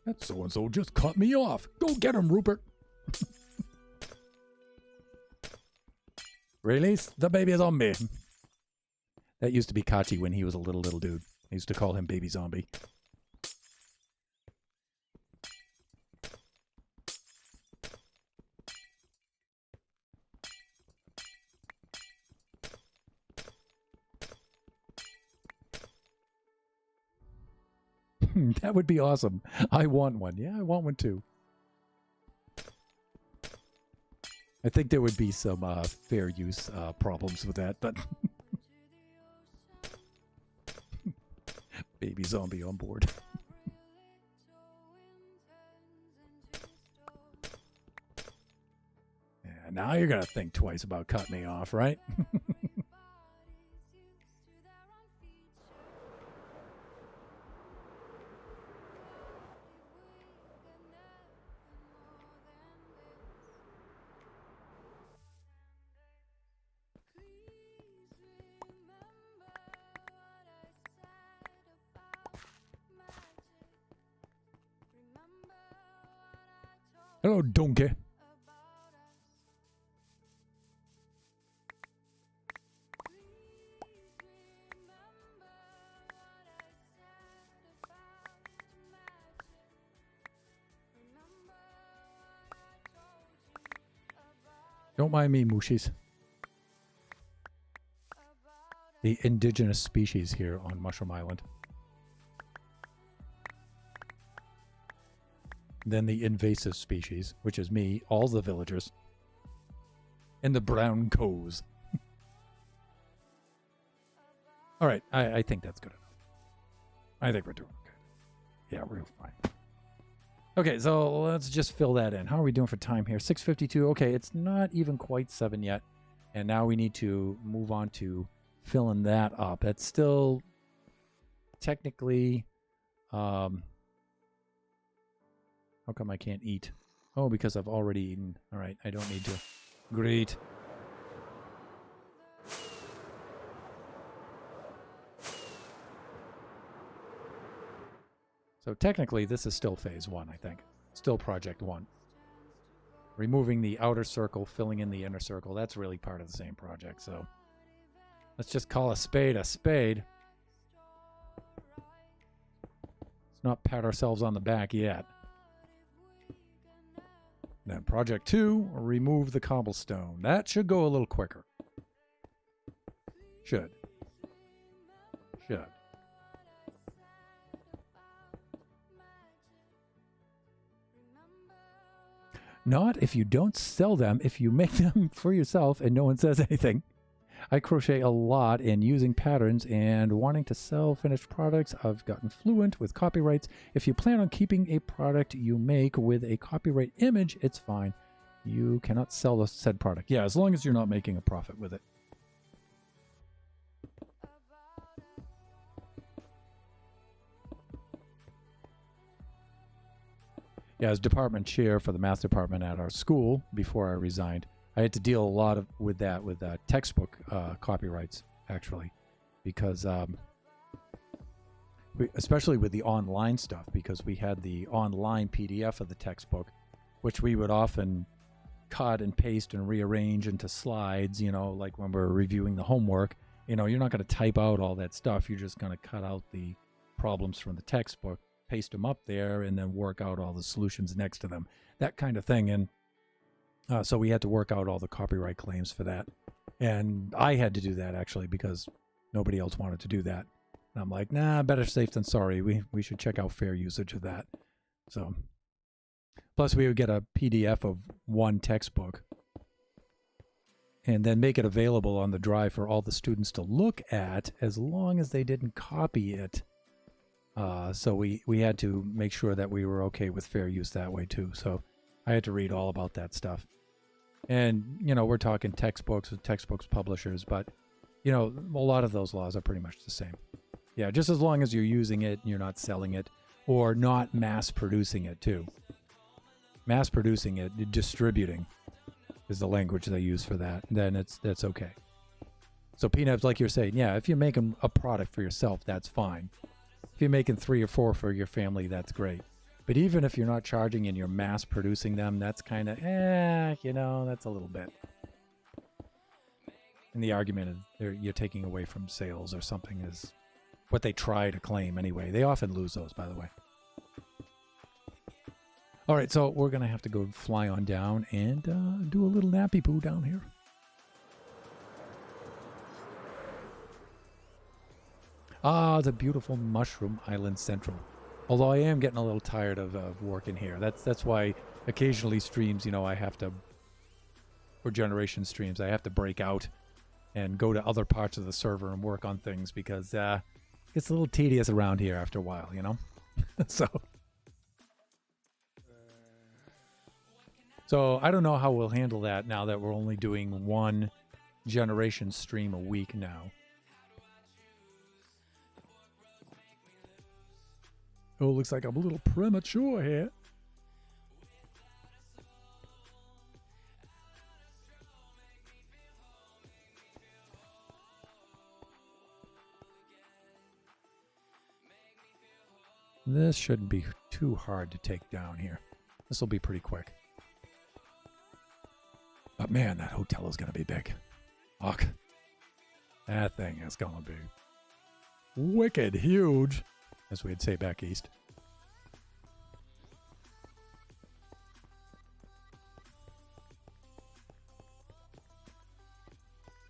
That so-and-so just cut me off. Go get him, Rupert. Release the baby zombie. That used to be Kachi when he was a little dude. I used to call him Baby Zombie. That would be awesome. I want one. Yeah, I want one too. I think there would be some fair use problems with that, but Baby zombie on board. Yeah, now you're gonna think twice about cutting me off, right? Hello, donkey. Don't mind me, Mushies. The indigenous species here on Mushroom Island. Then the invasive species, which is me, all the villagers, and the brown cows. All right, I think that's good enough. I think we're doing good. Yeah, we're doing fine. Okay, so let's just fill that in. How are we doing for time here? 6:52. Okay, it's not even quite 7 yet. And now we need to move on to filling that up. That's still technically... how come I can't eat? Oh, because I've already eaten. All right, I don't need to. Great. So technically, this is still phase 1, I think. Still project 1. Removing the outer circle, filling in the inner circle, that's really part of the same project. So let's just call a spade a spade. Let's not pat ourselves on the back yet. Then project 2, remove the cobblestone. That should go a little quicker. Should. Not if you don't sell them, if you make them for yourself and no one says anything. I crochet a lot and using patterns and wanting to sell finished products. I've gotten fluent with copyrights. If you plan on keeping a product you make with a copyright image, it's fine. You cannot sell the said product. Yeah, as long as you're not making a profit with it. Yeah, as department chair for the math department at our school before I resigned, I had to deal a lot with that, with textbook copyrights, actually, because especially with the online stuff, because we had the online PDF of the textbook, which we would often cut and paste and rearrange into slides, you know, like when we're reviewing the homework. You know, you're not going to type out all that stuff. You're just going to cut out the problems from the textbook, paste them up there, and then work out all the solutions next to them, that kind of thing. And so we had to work out all the copyright claims for that. And I had to do that, actually, because nobody else wanted to do that. And I'm like, nah, better safe than sorry. We should check out fair usage of that. So, plus we would get a PDF of one textbook and then make it available on the drive for all the students to look at, as long as they didn't copy it. So we had to make sure that we were okay with fair use that way too. So I had to read all about that stuff. And, you know, we're talking textbooks with textbooks publishers, but, you know, a lot of those laws are pretty much the same. Yeah, just as long as you're using it and you're not selling it. or not mass producing it too. Mass producing it, distributing is the language they use for that. Then that's okay. So PNAPs, like you're saying, yeah, if you're making a product for yourself, that's fine. If you're making 3 or 4 for your family, that's great. But even if you're not charging and you're mass producing them, that's kind of, that's a little bit. And the argument is you're taking away from sales or something is what they try to claim anyway. They often lose those, by the way. All right, so we're going to have to go fly on down and do a little nappy poo down here. Ah, the beautiful Mushroom Island Central. Although I am getting a little tired of working here. That's why occasionally streams, I have to, or generation streams, I have to break out and go to other parts of the server and work on things because it gets a little tedious around here after a while, So I don't know how we'll handle that now that we're only doing one generation stream a week now. Oh, looks like I'm a little premature here. This shouldn't be too hard to take down here. This will be pretty quick. But man, that hotel is going to be big. Fuck. That thing is going to be wicked huge, as we'd say back east.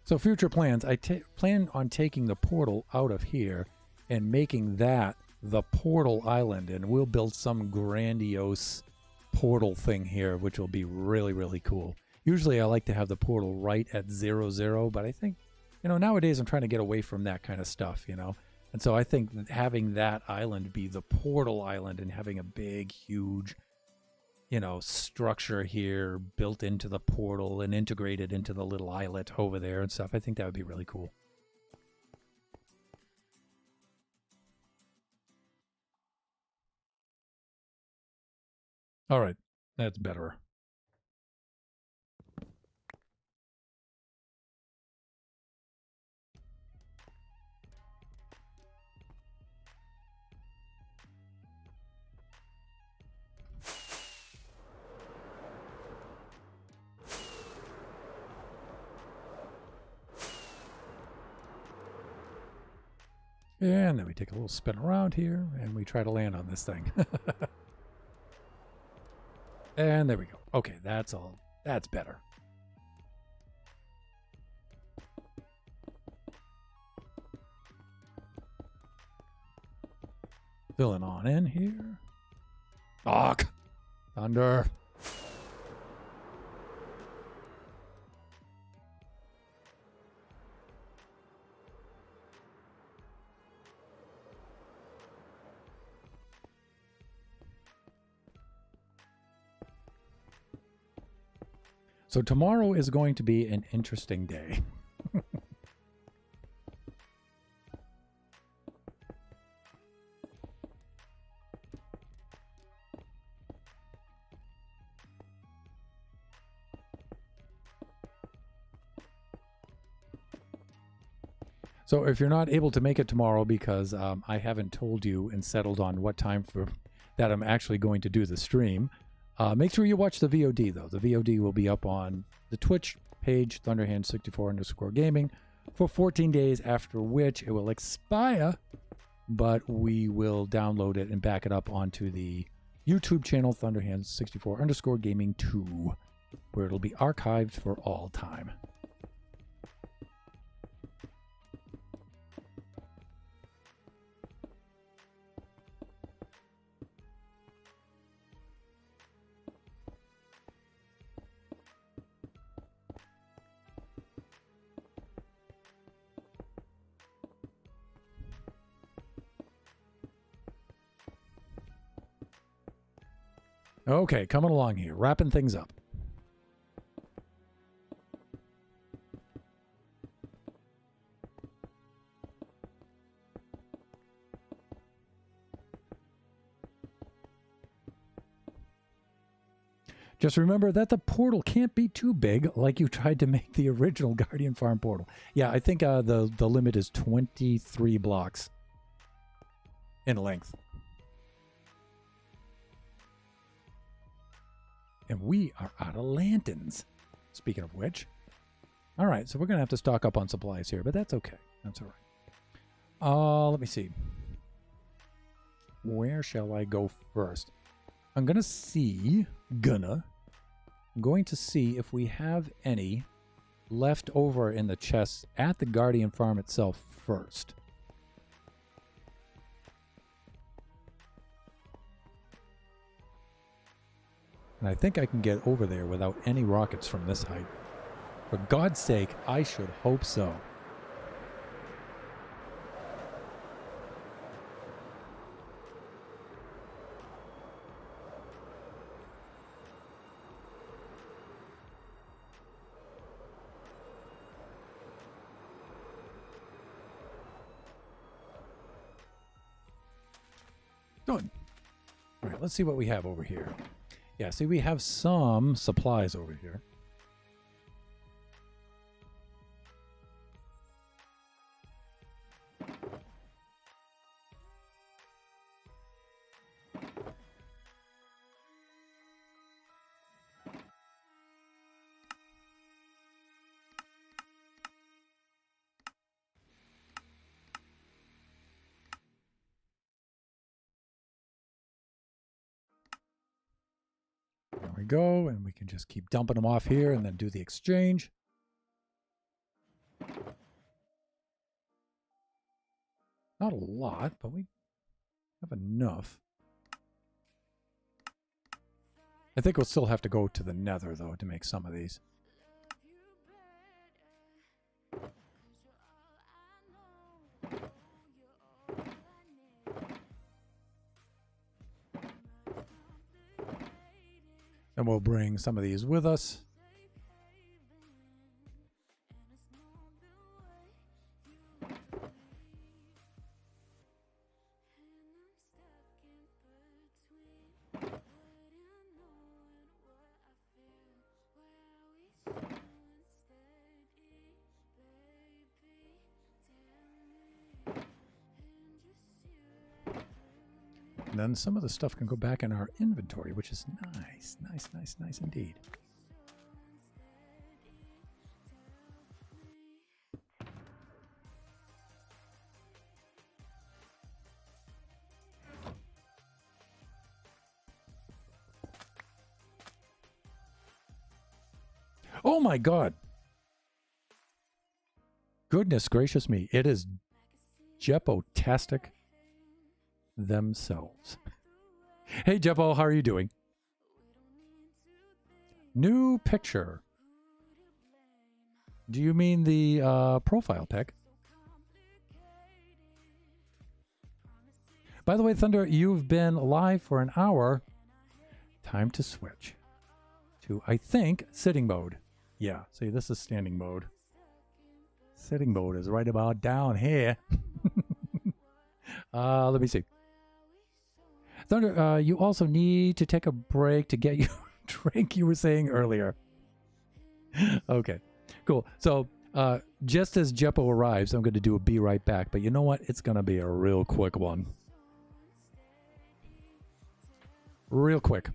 So future plans, I plan on taking the portal out of here and making that the portal island, and we'll build some grandiose portal thing here, which will be really, really cool. Usually I like to have the portal right at 0, but I think, nowadays I'm trying to get away from that kind of stuff, And so I think that having that island be the portal island and having a big, huge, structure here built into the portal and integrated into the little islet over there and stuff, I think that would be really cool. All right, that's better. And then we take a little spin around here, and we try to land on this thing. And there we go. Okay, that's all. That's better. Filling on in here. Fuck. Thunder. So tomorrow is going to be an interesting day. So if you're not able to make it tomorrow because I haven't told you and settled on what time that I'm actually going to do the stream, make sure you watch the VOD, though. The VOD will be up on the Twitch page, Thunderhand64_gaming, for 14 days, after which it will expire, but we will download it and back it up onto the YouTube channel, Thunderhand64_gaming2, where it'll be archived for all time. Okay, coming along here, wrapping things up. Just remember that the portal can't be too big like you tried to make the original Guardian Farm portal. Yeah, I think the limit is 23 blocks in length. And we are out of lanterns. Speaking of which. All right, so we're going to have to stock up on supplies here, but that's okay. That's all right. Let me see. Where shall I go first? I'm going to see... I'm going to see if we have any left over in the chests at the Guardian Farm itself first. And I think I can get over there without any rockets from this height. For God's sake, I should hope so. Good. All right, let's see what we have over here. Yeah, see, we have some supplies over here. There we go, and we can just keep dumping them off here and then do the exchange. Not a lot, but we have enough. I think we'll still have to go to the Nether, though, to make some of these. And we'll bring some of these with us. And then some of the stuff can go back in our inventory, which is nice. Nice, nice, nice indeed. Oh my God. Goodness gracious me. It is Jeppo-tastic themselves. Hey Jeppo, how are you doing? New picture. Do you mean the profile pic? By the way, Thunder, you've been live for an hour. Time to switch to, I think, sitting mode. Yeah, see, this is standing mode. Sitting mode is right about down here. Let me see. Thunder, you also need to take a break to get you a drink, you were saying earlier. Okay, cool. So, just as Jeppo arrives, I'm going to do a be right back. But you know what? It's going to be a real quick one. Real quick.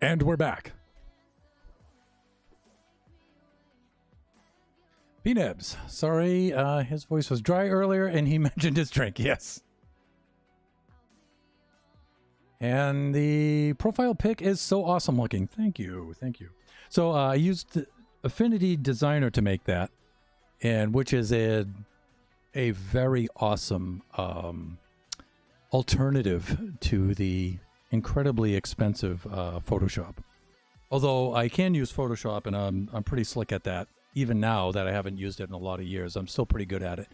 And we're back. P-Nebs. Sorry, his voice was dry earlier and he mentioned his drink. Yes. And the profile pic is so awesome looking. Thank you. Thank you. So I used Affinity Designer to make that, and which is a very awesome alternative to the incredibly expensive Photoshop. Although I can use Photoshop, and I'm pretty slick at that. Even now that I haven't used it in a lot of years, I'm still pretty good at it.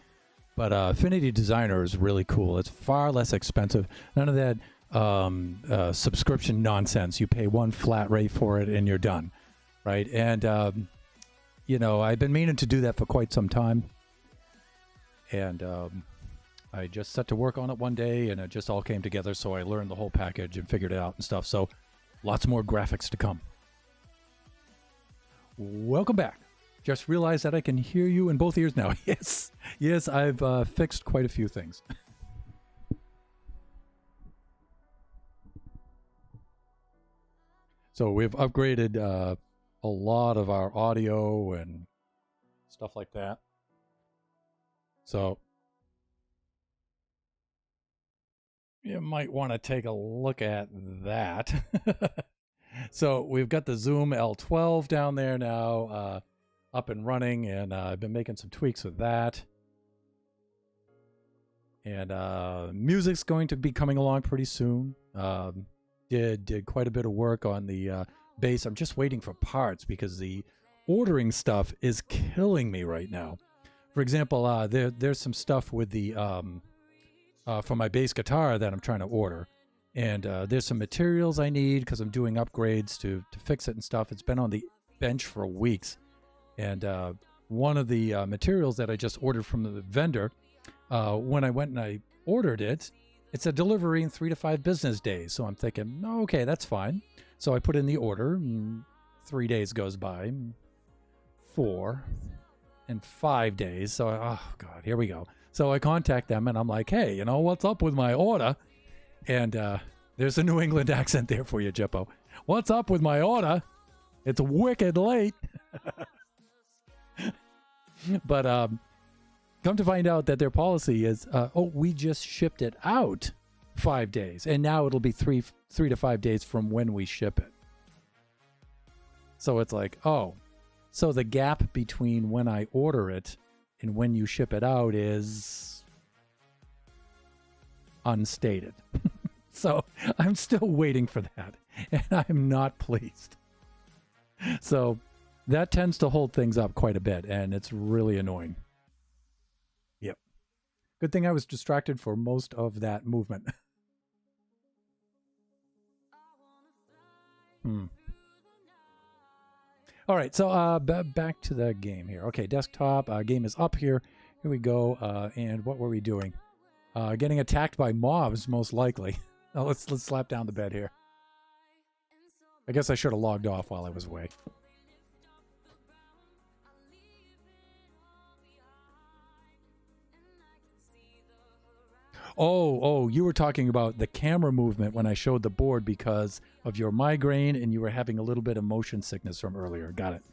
But Affinity Designer is really cool. It's far less expensive. None of that subscription nonsense. You pay one flat rate for it and you're done, right? And you know, I've been meaning to do that for quite some time, and I just set to work on it one day, and it just all came together. So I learned the whole package and figured it out and stuff. So lots more graphics to come. Welcome back. Just realized that I can hear you in both ears now. Yes, yes, I've fixed quite a few things. So we've upgraded a lot of our audio and stuff like that. So you might want to take a look at that. So we've got the Zoom L12 down there now, up and running, and I've been making some tweaks with that. And music's going to be coming along pretty soon. Did quite a bit of work on the bass. I'm just waiting for parts because the ordering stuff is killing me right now. For example, there's some stuff with the for my bass guitar that I'm trying to order, and there's some materials I need because I'm doing upgrades to fix it and stuff. It's been on the bench for weeks, and one of the materials that I just ordered from the vendor, when I went and I ordered it, it said delivery in 3 to 5 business days. So I'm thinking, oh, okay, that's fine. So I put in the order, and 3 days goes by, 4, and 5 days. So, oh, God, here we go. So I contact them, and I'm like, hey, you know, what's up with my order? And there's a New England accent there for you, Jippo. What's up with my order? It's wicked late. But come to find out that their policy is, oh, we just shipped it out 5 days, and now it'll be 3 to 5 days from when we ship it. So it's like, oh, so the gap between when I order it and when you ship it out is unstated. So I'm still waiting for that, and I'm not pleased. So that tends to hold things up quite a bit, and it's really annoying. Yep. Good thing I was distracted for most of that movement. All right, so back to the game here. Okay, desktop game is up here. Here we go. And what were we doing? Getting attacked by mobs, most likely. Now let's slap down the bed here. I guess I should have logged off while I was away. Oh, you were talking about the camera movement when I showed the board because of your migraine, and you were having a little bit of motion sickness from earlier. Got it.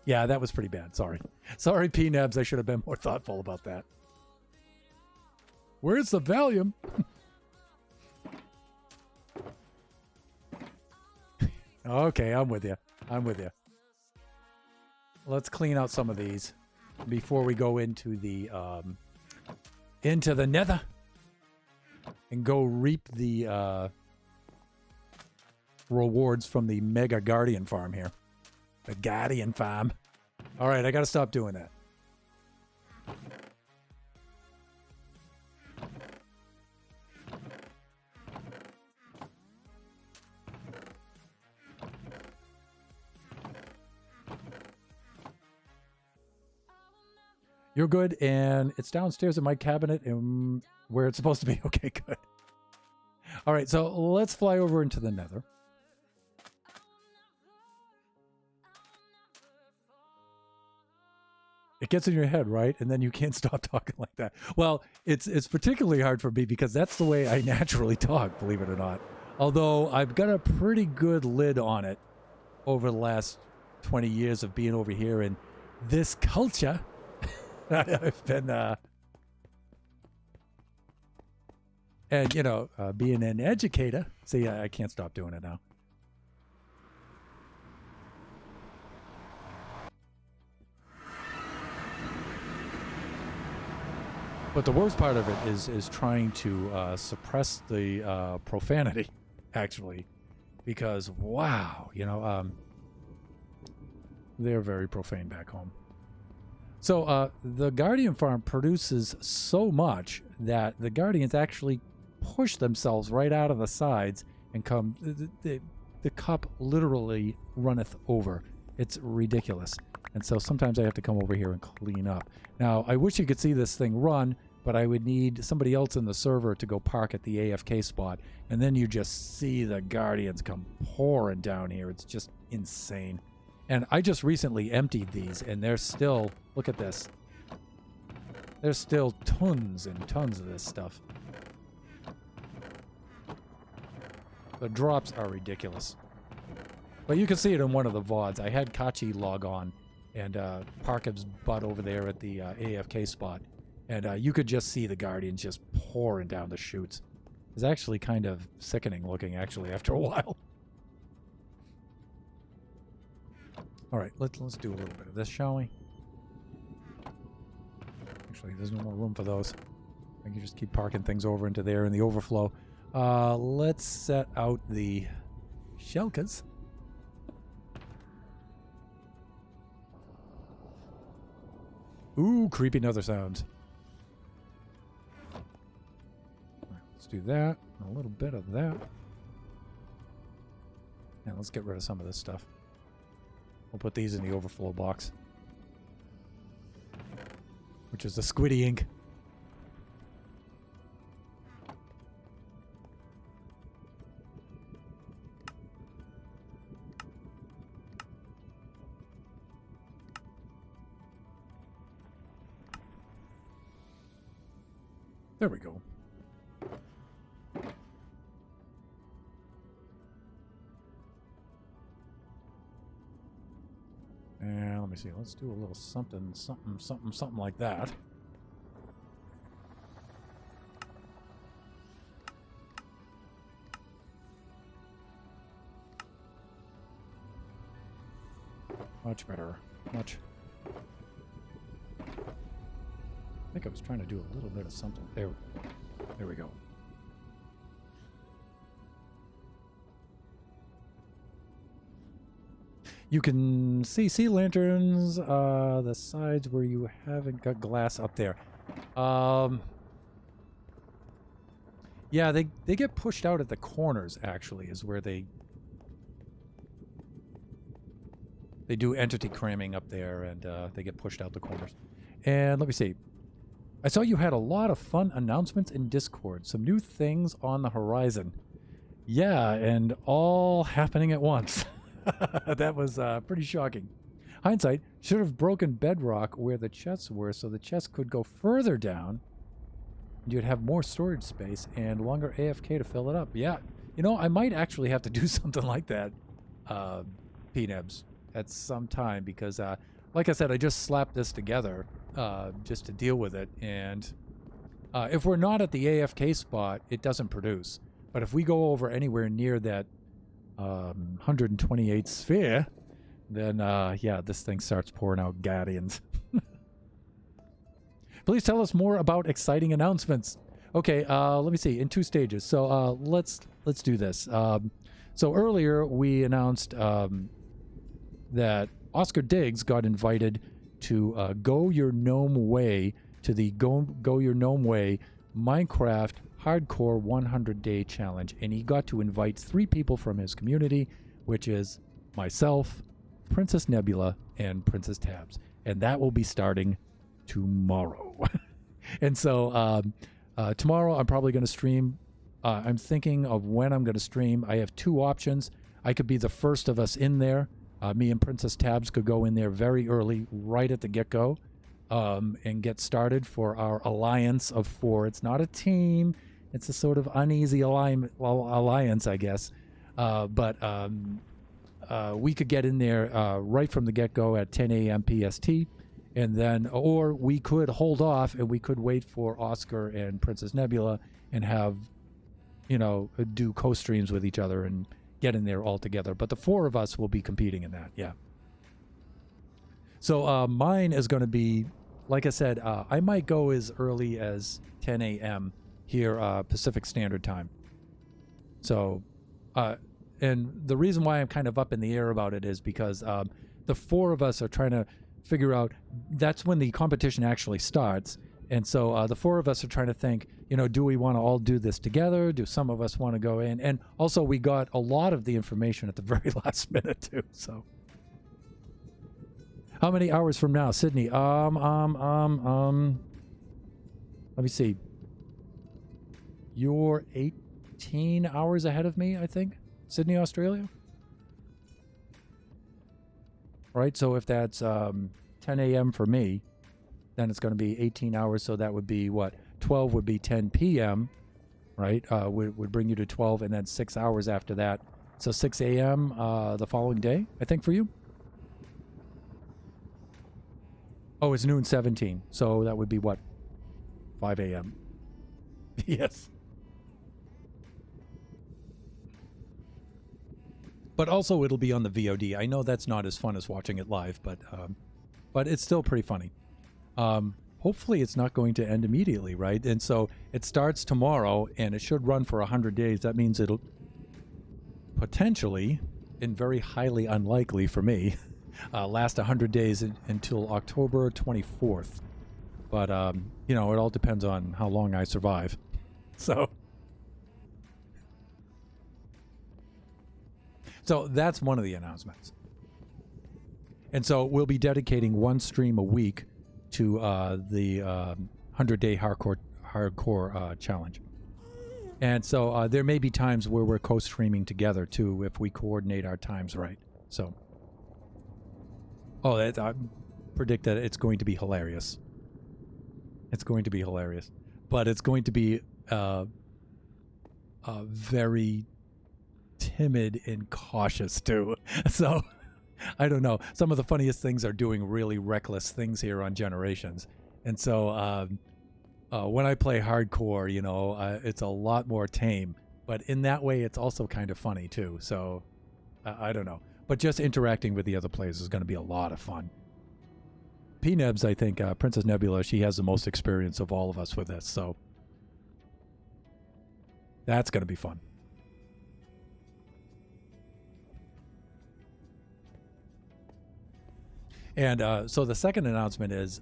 Yeah, that was pretty bad. Sorry. Sorry, P-Nebs. I should have been more thoughtful about that. Where's the Valium? Okay, I'm with you. I'm with you. Let's clean out some of these before we go into the nether and go reap the rewards from the Mega Guardian farm here. The Guardian farm. All right, I got to stop doing that. You're good, and it's downstairs in my cabinet and where it's supposed to be. Okay, good. All right, so let's fly over into the nether. It gets in your head, right? And then you can't stop talking like that. Well, it's particularly hard for me because that's the way I naturally talk, believe it or not. Although I've got a pretty good lid on it over the last 20 years of being over here in this culture. I've been, and, you know, being an educator. See, I can't stop doing it now. But the worst part of it is trying to suppress the profanity, actually, because wow, you know, they're very profane back home. So the Guardian farm produces so much that the Guardians actually push themselves right out of the sides and come. The cup literally runneth over. It's ridiculous. And so sometimes I have to come over here and clean up. Now, I wish you could see this thing run, but I would need somebody else in the server to go park at the AFK spot. And then you just see the Guardians come pouring down here. It's just insane. And I just recently emptied these, and they're still, look at this. There's still tons and tons of this stuff. The drops are ridiculous. But you can see it in one of the VODs. I had Kachi log on and park his butt over there at the AFK spot. And you could just see the Guardians just pouring down the chutes. It's actually kind of sickening looking, actually, after a while. All right, let's do a little bit of this, shall we? Actually, there's no more room for those. I can just keep parking things over into there in the overflow. Let's set out the shellcas. Ooh, creepy nether sounds. All right, let's do that. A little bit of that. And let's get rid of some of this stuff. We'll put these in the overflow box, which is the squiddy ink. There we go. And let me see. Let's do a little something like that. Much better. Much. I think I was trying to do a little bit of something. There we go. You can see sea lanterns, the sides where you haven't got glass up there. Yeah, they get pushed out at the corners, actually, is where they do entity cramming up there, and they get pushed out the corners. And let me see. I saw you had a lot of fun announcements in Discord. Some new things on the horizon. Yeah, and all happening at once. That was pretty shocking. Hindsight, should have broken bedrock where the chests were so the chests could go further down. You'd have more storage space and longer AFK to fill it up. Yeah, you know, I might actually have to do something like that, PNebs, at some time, because like I said, I just slapped this together just to deal with it. And if we're not at the AFK spot, it doesn't produce. But if we go over anywhere near that 128 sphere, then yeah, this thing starts pouring out Guardians. Please tell us more about exciting announcements. Okay, let me see, in 2 stages. So let's do this. So earlier we announced that Oscar Diggs got invited to Go Your Gnome Way, to the Go Your Gnome Way Minecraft Hardcore 100-Day Challenge, and he got to invite 3 people from his community, which is myself, Princess Nebula, and Princess Tabs, and that will be starting tomorrow. And so tomorrow I'm probably going to stream. I'm thinking of when I'm going to stream. I have 2 options. I could be the first of us in there. Me and Princess Tabs could go in there very early, right at the get-go, and get started for our alliance of 4. It's not a team. It's a sort of uneasy alliance, I guess. But we could get in there right from the get-go at 10 a.m. PST, and then, or we could hold off and we could wait for Oscar and Princess Nebula and have, do co-streams with each other and get in there all together. But the 4 of us will be competing in that, yeah. So mine is going to be, like I said, I might go as early as 10 a.m. here, Pacific Standard Time. So, and the reason why I'm kind of up in the air about it is because the 4 of us are trying to figure out, that's when the competition actually starts. And so the 4 of us are trying to think, do we want to all do this together? Do some of us want to go in? And also we got a lot of the information at the very last minute too. So how many hours from now, Sydney? Let me see. You're 18 hours ahead of me, I think. Sydney, Australia. Right, so if that's 10 a.m. for me, then it's going to be 18 hours, so that would be what? 12 would be 10 p.m., right? Would bring you to 12, and then 6 hours after that. So 6 a.m. The following day, I think, for you? Oh, it's noon 17, so that would be what? 5 a.m. Yes. But also it'll be on the VOD. I know that's not as fun as watching it live, but it's still pretty funny. Hopefully it's not going to end immediately, right? And so it starts tomorrow, and it should run for 100 days. That means it'll potentially, and very highly unlikely for me, last 100 days until October 24th. But, it all depends on how long I survive. So that's one of the announcements. And so we'll be dedicating one stream a week to the 100-day hardcore challenge. And so there may be times where we're co-streaming together too, if we coordinate our times right. So, I predict that it's going to be hilarious. It's going to be hilarious, but it's going to be very timid and cautious too. So I don't know. Some of the funniest things are doing really reckless things here on Generations. And so when I play hardcore, it's a lot more tame. But in that way, it's also kind of funny too. So I don't know. But just interacting with the other players is going to be a lot of fun. P-Nebs, I think, Princess Nebula, she has the most experience of all of us with this. So that's going to be fun. And so the second announcement is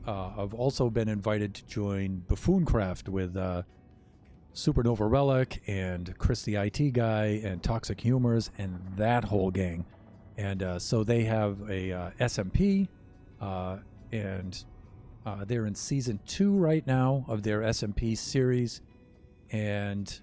I've also been invited to join Buffooncraft with Supernova Relic and Chris the IT Guy and Toxic Humors and that whole gang. And so they have a SMP, and they're in season 2 right now of their SMP series. And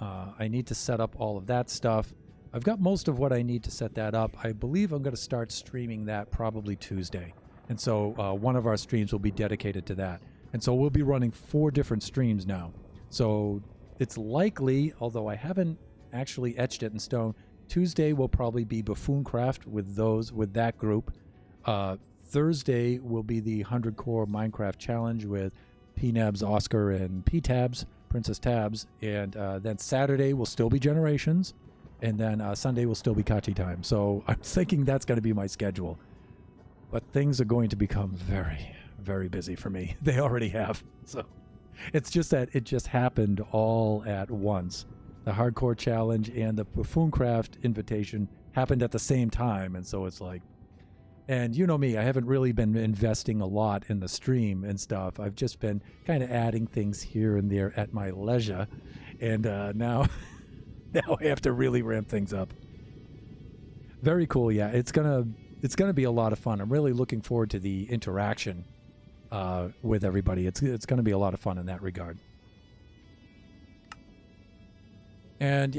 I need to set up all of that stuff. I've got most of what I need to set that up. I believe I'm going to start streaming that probably Tuesday. And so one of our streams will be dedicated to that. And so we'll be running 4 different streams now. So it's likely, although I haven't actually etched it in stone, Tuesday will probably be Buffooncraft with that group. Thursday will be the 100 Core Minecraft Challenge with P-Nebs, Oscar, and P-Tabs, Princess Tabs. And then Saturday will still be Generations. And then Sunday will still be Kachi time. So I'm thinking that's going to be my schedule. But things are going to become very, very busy for me. They already have. So it's just that it just happened all at once. The Hardcore Challenge and the Buffooncraft invitation happened at the same time. And so it's like, and you know me, I haven't really been investing a lot in the stream and stuff. I've just been kind of adding things here and there at my leisure. And now I have to really ramp things up. Very cool. Yeah, it's gonna be a lot of fun. I'm really looking forward to the interaction with everybody. It's gonna be a lot of fun in that regard. And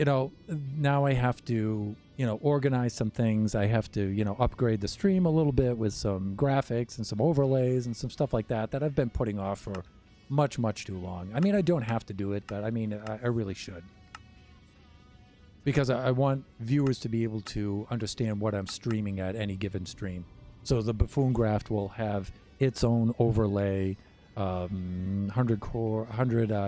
now I have to organize some things. I have to upgrade the stream a little bit with some graphics and some overlays and some stuff like that I've been putting off for much too long. I mean, I don't have to do it, but I mean I really should. because I want viewers to be able to understand what I'm streaming at any given stream. So the Buffoon Graft will have its own overlay. 100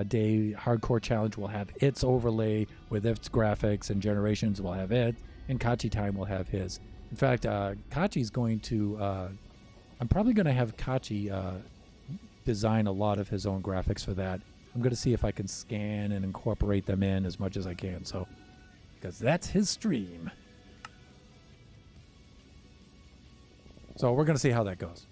day hardcore challenge will have its overlay with its graphics, and Generations will have it, and Kachi Time will have his. In fact, Kachi's going to I'm probably going to have Kachi design a lot of his own graphics for that. I'm going to see if I can scan and incorporate them in as much as I can, so because that's his stream. So we're going to see how that goes.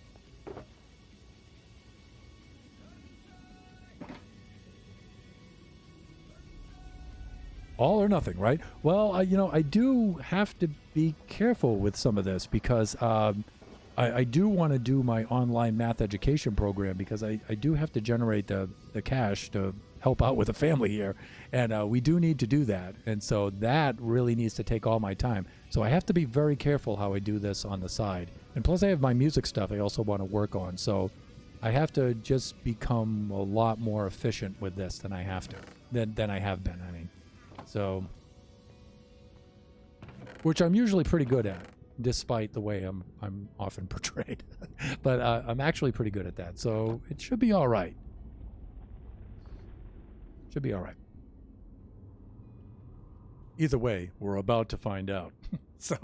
All or nothing, right? Well, I do have to be careful with some of this because I do want to do my online math education program because I do have to generate the cash to help out with the family here. And we do need to do that. And so that really needs to take all my time. So I have to be very careful how I do this on the side. And plus I have my music stuff I also want to work on. So I have to just become a lot more efficient with this than I have been, I mean. So, which I'm usually pretty good at, despite the way I'm often portrayed. But I'm actually pretty good at that, so it should be all right. Should be all right. Either way, we're about to find out. So,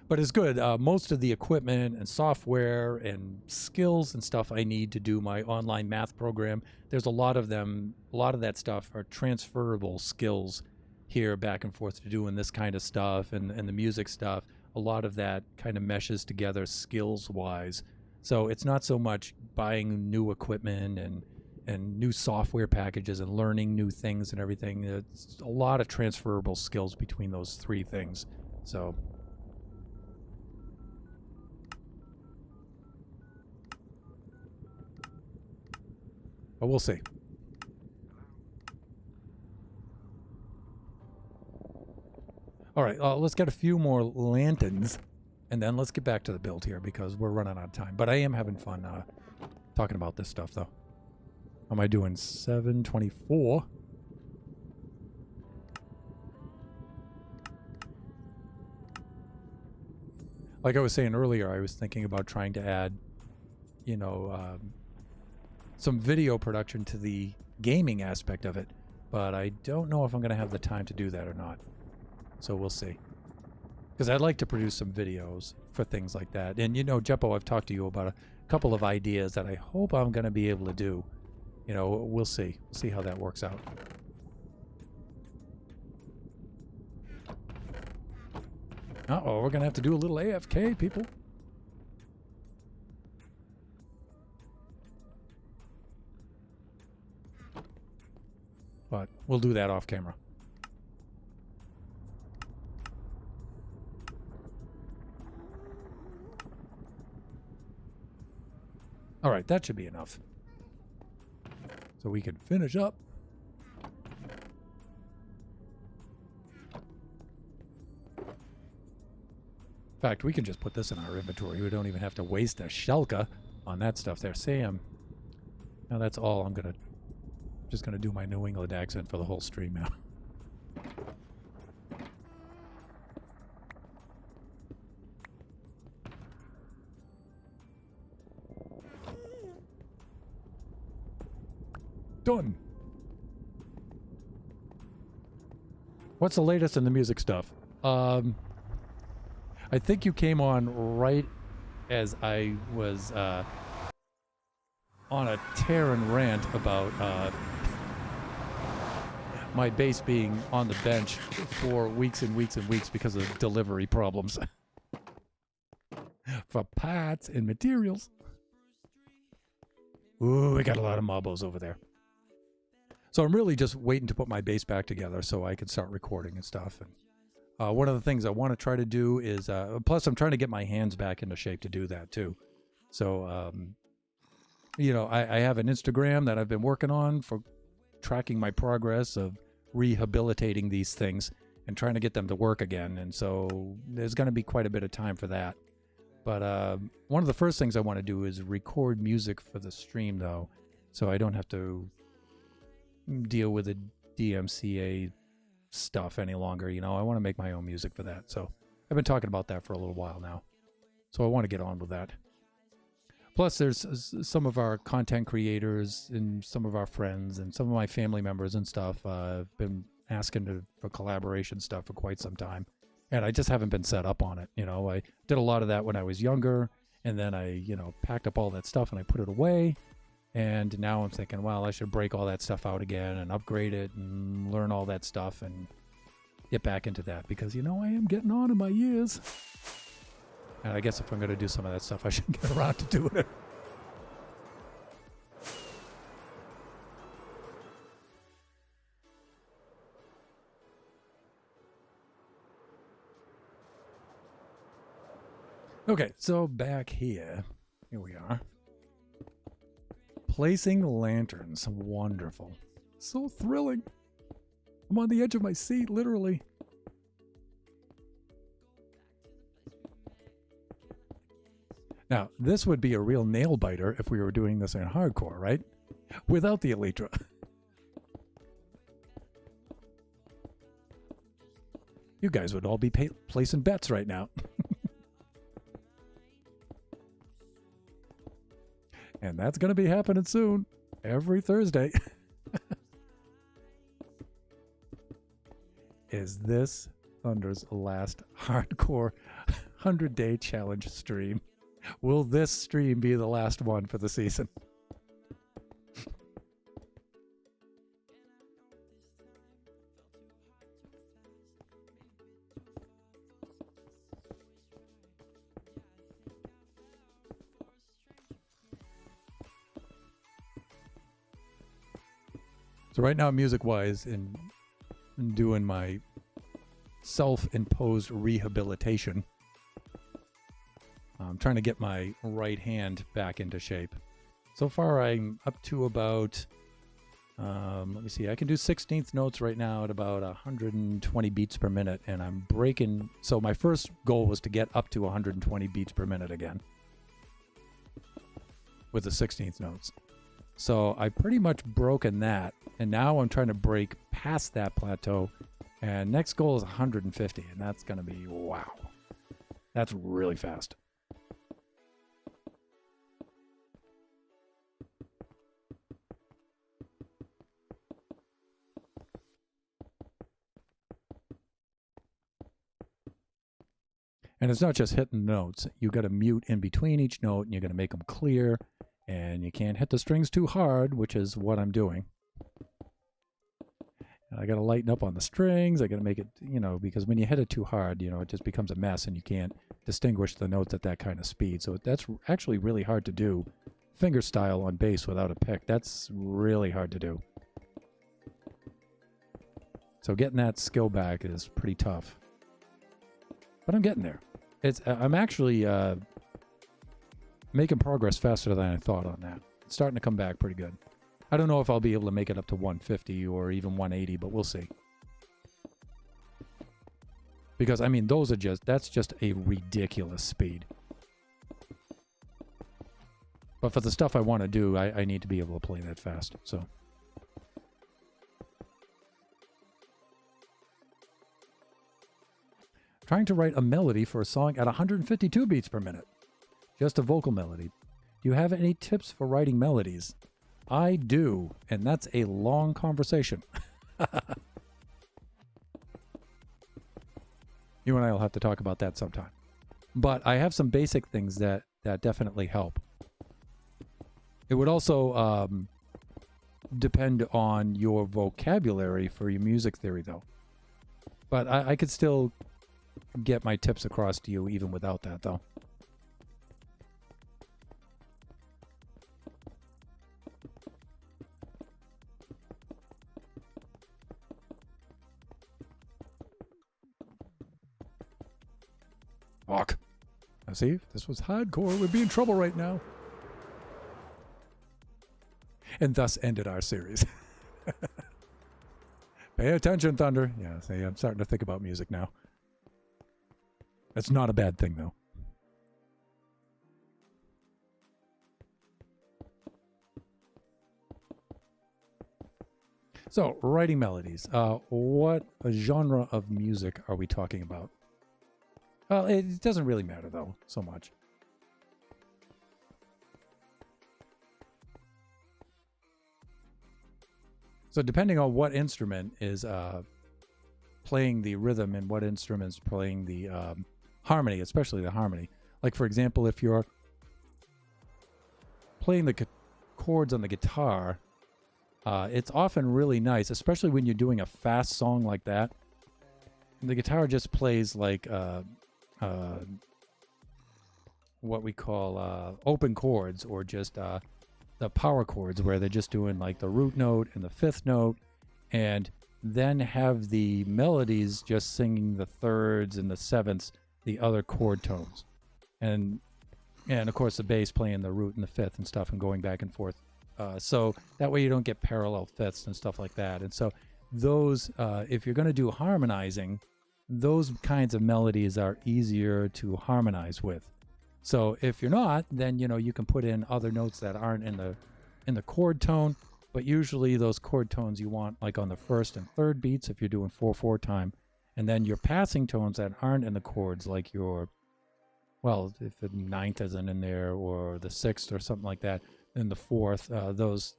but it's good. Most of the equipment and software and skills and stuff I need to do my online math program, there's a lot of them. A lot of that stuff are transferable skills here back and forth to doing this kind of stuff, and the music stuff. A lot of that kind of meshes together skills-wise. So it's not so much buying new equipment and new software packages and learning new things and everything. It's a lot of transferable skills between those three things. So. But we'll see. All right, let's get a few more lanterns, and then let's get back to the build here because we're running out of time. But I am having fun talking about this stuff, though. How am I doing? 7:24. Like I was saying earlier, I was thinking about trying to add, some video production to the gaming aspect of it, but I don't know if I'm going to have the time to do that or not. So we'll see. Because I'd like to produce some videos for things like that. And Jeppo, I've talked to you about a couple of ideas that I hope I'm going to be able to do. We'll see. We'll see how that works out. Uh-oh, we're going to have to do a little AFK, people. But we'll do that off camera. All right, that should be enough. So we can finish up. In fact, we can just put this in our inventory. We don't even have to waste a shellka on that stuff there. Sam. Now that's all I'm going to... Just going to do my New England accent for the whole stream now. Done. What's the latest in the music stuff? I think you came on right as I was on a tear and rant about my bass being on the bench for weeks and weeks and weeks because of delivery problems for parts and materials. Ooh, we got a lot of mobos over there. So I'm really just waiting to put my bass back together so I can start recording and stuff. And one of the things I want to try to do is, plus I'm trying to get my hands back into shape to do that too. So, I have an Instagram that I've been working on for tracking my progress of rehabilitating these things and trying to get them to work again. And so there's going to be quite a bit of time for that. But one of the first things I want to do is record music for the stream, though, so I don't have to deal with the DMCA stuff any longer. You know, I want to make my own music for that. So I've been talking about that for a little while now. So I want to get on with that. Plus, there's some of our content creators and some of our friends and some of my family members and stuff have been asking for collaboration stuff for quite some time. And I just haven't been set up on it. You know, I did a lot of that when I was younger. And then I, you know, packed up all that stuff and I put it away. And now I'm thinking, well, I should break all that stuff out again and upgrade it and learn all that stuff and get back into that. Because, you know, I am getting on in my years. And I guess if I'm going to do some of that stuff, I should get around to doing it. Okay, so back here we are. Placing lanterns. Wonderful. So thrilling. I'm on the edge of my seat, literally. Now, this would be a real nail biter if we were doing this in hardcore, right? Without the Elytra. You guys would all be placing bets right now. And that's going to be happening soon. Every Thursday. Is this Thunder's last hardcore 100-day challenge stream? Will this stream be the last one for the season? So right now, music-wise, in doing my self-imposed rehabilitation, I'm trying to get my right hand back into shape. So far, I'm up to about, let me see, I can do 16th notes right now at about 120 beats per minute, and I'm breaking. So my first goal was to get up to 120 beats per minute again with the 16th notes. So I pretty much broken that, and now I'm trying to break past that plateau, and next goal is 150, and that's going to be, wow. That's really fast. And it's not just hitting notes. You got to mute in between each note, and you're going to make them clear. And you can't hit the strings too hard, which is what I'm doing. And I got to lighten up on the strings. I got to make it, you know, because when you hit it too hard, you know, it just becomes a mess, and you can't distinguish the notes at that kind of speed. So that's actually really hard to do. Finger style on bass without a pick. That's really hard to do. So getting that skill back is pretty tough. But I'm getting there. I'm actually making progress faster than I thought on that. It's starting to come back pretty good. I don't know if I'll be able to make it up to 150 or even 180, but we'll see. Because, I mean, that's just a ridiculous speed. But for the stuff I want to do, I need to be able to play that fast, so. Trying to write a melody for a song at 152 beats per minute. Just a vocal melody. Do you have any tips for writing melodies? I do, and that's a long conversation. You and I will have to talk about that sometime. But I have some basic things that definitely help. It would also depend on your vocabulary for your music theory, though. But I could still get my tips across to you even without that, though. Fuck. Now see, if this was hardcore, we'd be in trouble right now. And thus ended our series. Pay attention, Thunder. Yeah, see, I'm starting to think about music now. That's not a bad thing, though. So, writing melodies. What genre of music are we talking about? Well, it doesn't really matter, though, so much. So, depending on what instrument is playing the rhythm and what instrument is playing the harmony, especially the harmony. Like, for example, if you're playing the chords on the guitar, it's often really nice, especially when you're doing a fast song like that. The guitar just plays like what we call open chords, or just the power chords, where they're just doing like the root note and the fifth note, and then have the melodies just singing the thirds and the sevenths, the other chord tones, and of course the bass playing the root and the fifth and stuff, and going back and forth. So that way you don't get parallel fifths and stuff like that. And so those, if you're going to do harmonizing, those kinds of melodies are easier to harmonize with. So if you're not, then you can put in other notes that aren't in the chord tone, but usually those chord tones you want like on the first and third beats if you're doing 4/4 time, and then your passing tones that aren't in the chords, like your, well, if the ninth isn't in there, or the sixth or something like that, in the fourth, those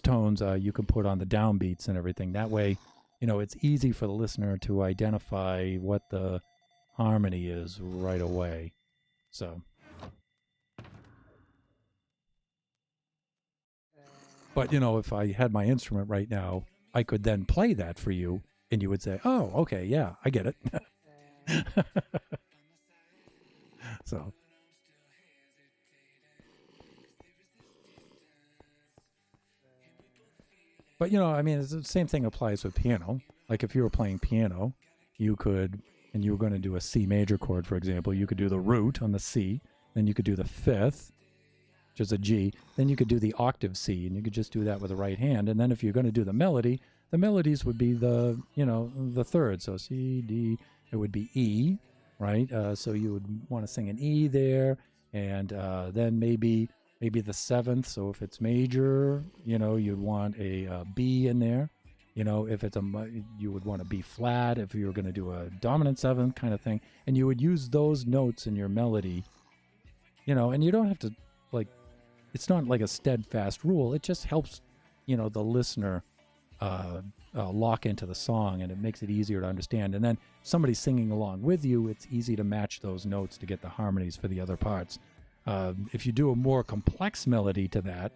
tones you can put on the downbeats and everything. That way, it's easy for the listener to identify what the harmony is right away. So, but if I had my instrument right now, I could then play that for you, and you would say, "Oh, okay, yeah, I get it." So. But, I mean, it's the same thing applies with piano. Like if you were playing piano, you could, and you were going to do a C major chord, for example, you could do the root on the C, then you could do the fifth, which is a G, then you could do the octave C, and you could just do that with the right hand. And then if you're going to do the melodies would be the, the third. So C, D, it would be E, right? So you would want to sing an E there, and then maybe the seventh. So if it's major, you'd want a B in there. If it's you would want a B flat if you were going to do a dominant seventh kind of thing, and you would use those notes in your melody. And you don't have to, like, it's not like a steadfast rule. It just helps, the listener lock into the song, and it makes it easier to understand. And then somebody singing along with you, it's easy to match those notes to get the harmonies for the other parts. If you do a more complex melody to that,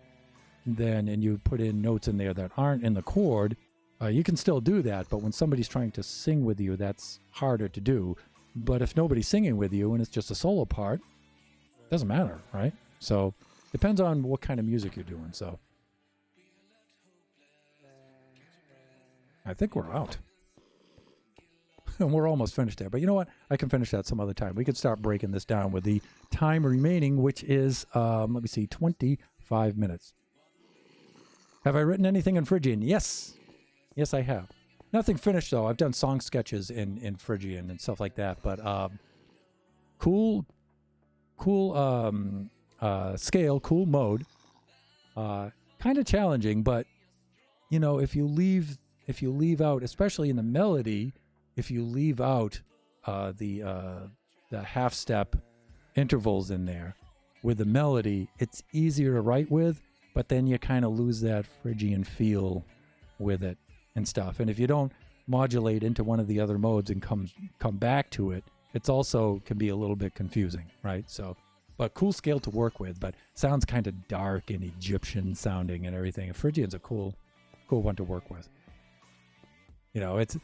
and you put in notes in there that aren't in the chord, you can still do that. But when somebody's trying to sing with you, that's harder to do. But if nobody's singing with you and it's just a solo part, it doesn't matter, right? So depends on what kind of music you're doing. So I think we're out. And we're almost finished there. But you know what? I can finish that some other time. We could start breaking this down with the time remaining, which is, 25 minutes. Have I written anything in Phrygian? Yes. Yes, I have. Nothing finished, though. I've done song sketches in Phrygian and stuff like that. But cool scale, cool mode. Kind of challenging, but, if you leave out, especially in the melody, if you leave out the half step intervals in there with the melody, it's easier to write with, but then you kind of lose that Phrygian feel with it and stuff. And if you don't modulate into one of the other modes and come back to it, it's also can be a little bit confusing, right? So, but cool scale to work with, but sounds kind of dark and Egyptian sounding and everything. Phrygian's a cool one to work with. It's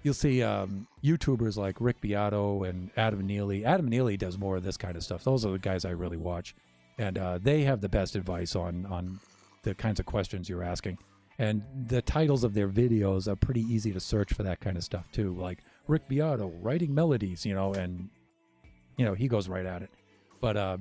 you'll see YouTubers like Rick Beato and Adam Neely. Adam Neely does more of this kind of stuff. Those are the guys I really watch, and they have the best advice on the kinds of questions you're asking. And the titles of their videos are pretty easy to search for that kind of stuff too, like Rick Beato writing melodies, and he goes right at it. But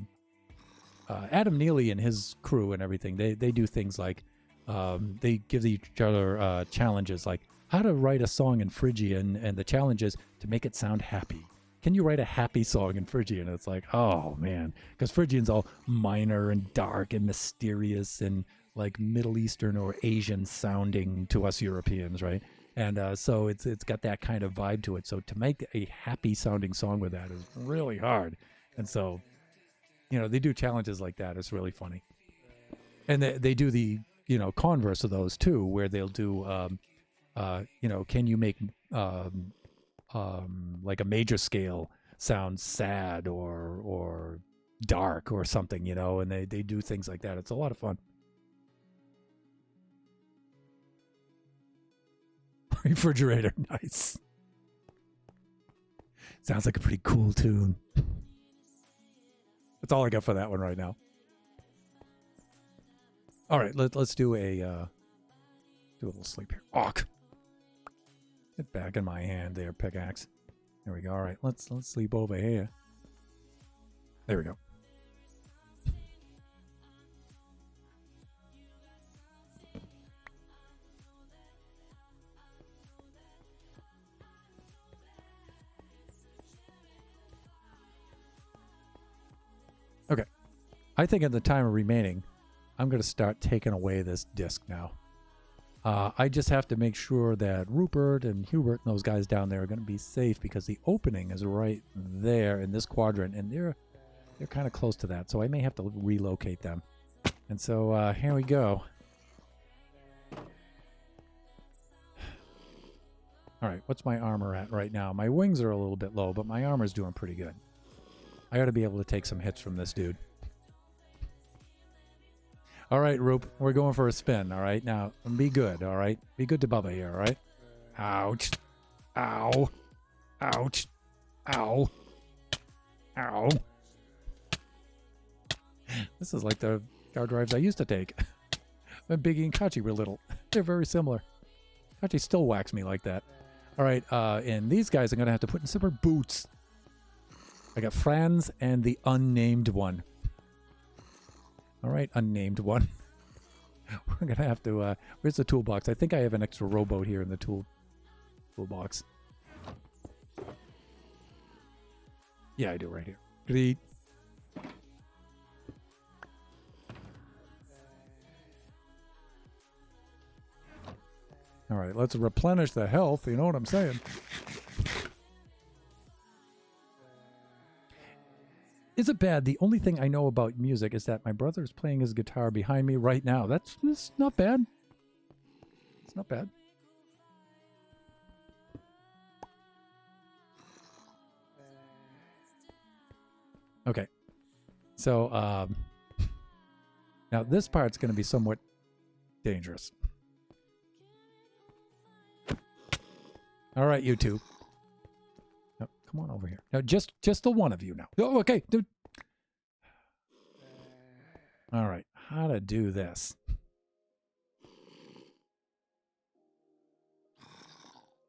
Adam Neely and his crew and everything, they do things like they give each other challenges, like how to write a song in Phrygian, and the challenge is to make it sound happy. Can you write a happy song in Phrygian? It's like, oh man, because Phrygian's all minor and dark and mysterious and like Middle Eastern or Asian sounding to us Europeans, right? And so it's got that kind of vibe to it. So to make a happy sounding song with that is really hard. And so, you know, they do challenges like that. It's really funny. And they do the, you know, converse of those too, where they'll do, you know, can you make like a major scale sound sad or dark or something, you know, and they do things like that. It's a lot of fun. Refrigerator, nice. Sounds like a pretty cool tune. That's all I got for that one right now. All right, let's do a little sleep here. Awk. Get back in my hand there, pickaxe. There we go. All right, let's sleep over here. There we go. Okay. I think in the time remaining, I'm going to start taking away this disc now. I just have to make sure that Rupert and Hubert and those guys down there are going to be safe because the opening is right there in this quadrant, and they're kind of close to that, so I may have to relocate them. And so here we go. All right, what's my armor at right now? My wings are a little bit low, but my armor's doing pretty good. I ought to be able to take some hits from this dude. All right, Roop, we're going for a spin, all right? Now, be good, all right? Be good to Bubba here, all right? Ouch. Ow. Ouch. Ow. Ow. This is like the car drives I used to take when Biggie and Kachi were little. They're very similar. Kachi still whacks me like that. All right, and these guys I'm going to have to put in separate boots. I got Franz and the unnamed one. All right, unnamed one. We're going to have to... where's the toolbox? I think I have an extra rowboat here in the toolbox. Yeah, I do right here. Great. All right, let's replenish the health. You know what I'm saying? Is it bad? The only thing I know about music is that my brother is playing his guitar behind me right now. That's not bad. It's not bad. Okay. So, now this part's going to be somewhat dangerous. All right, you two. No, come on over here. Now, just the one of you now. Oh, okay, dude. All right, how to do this?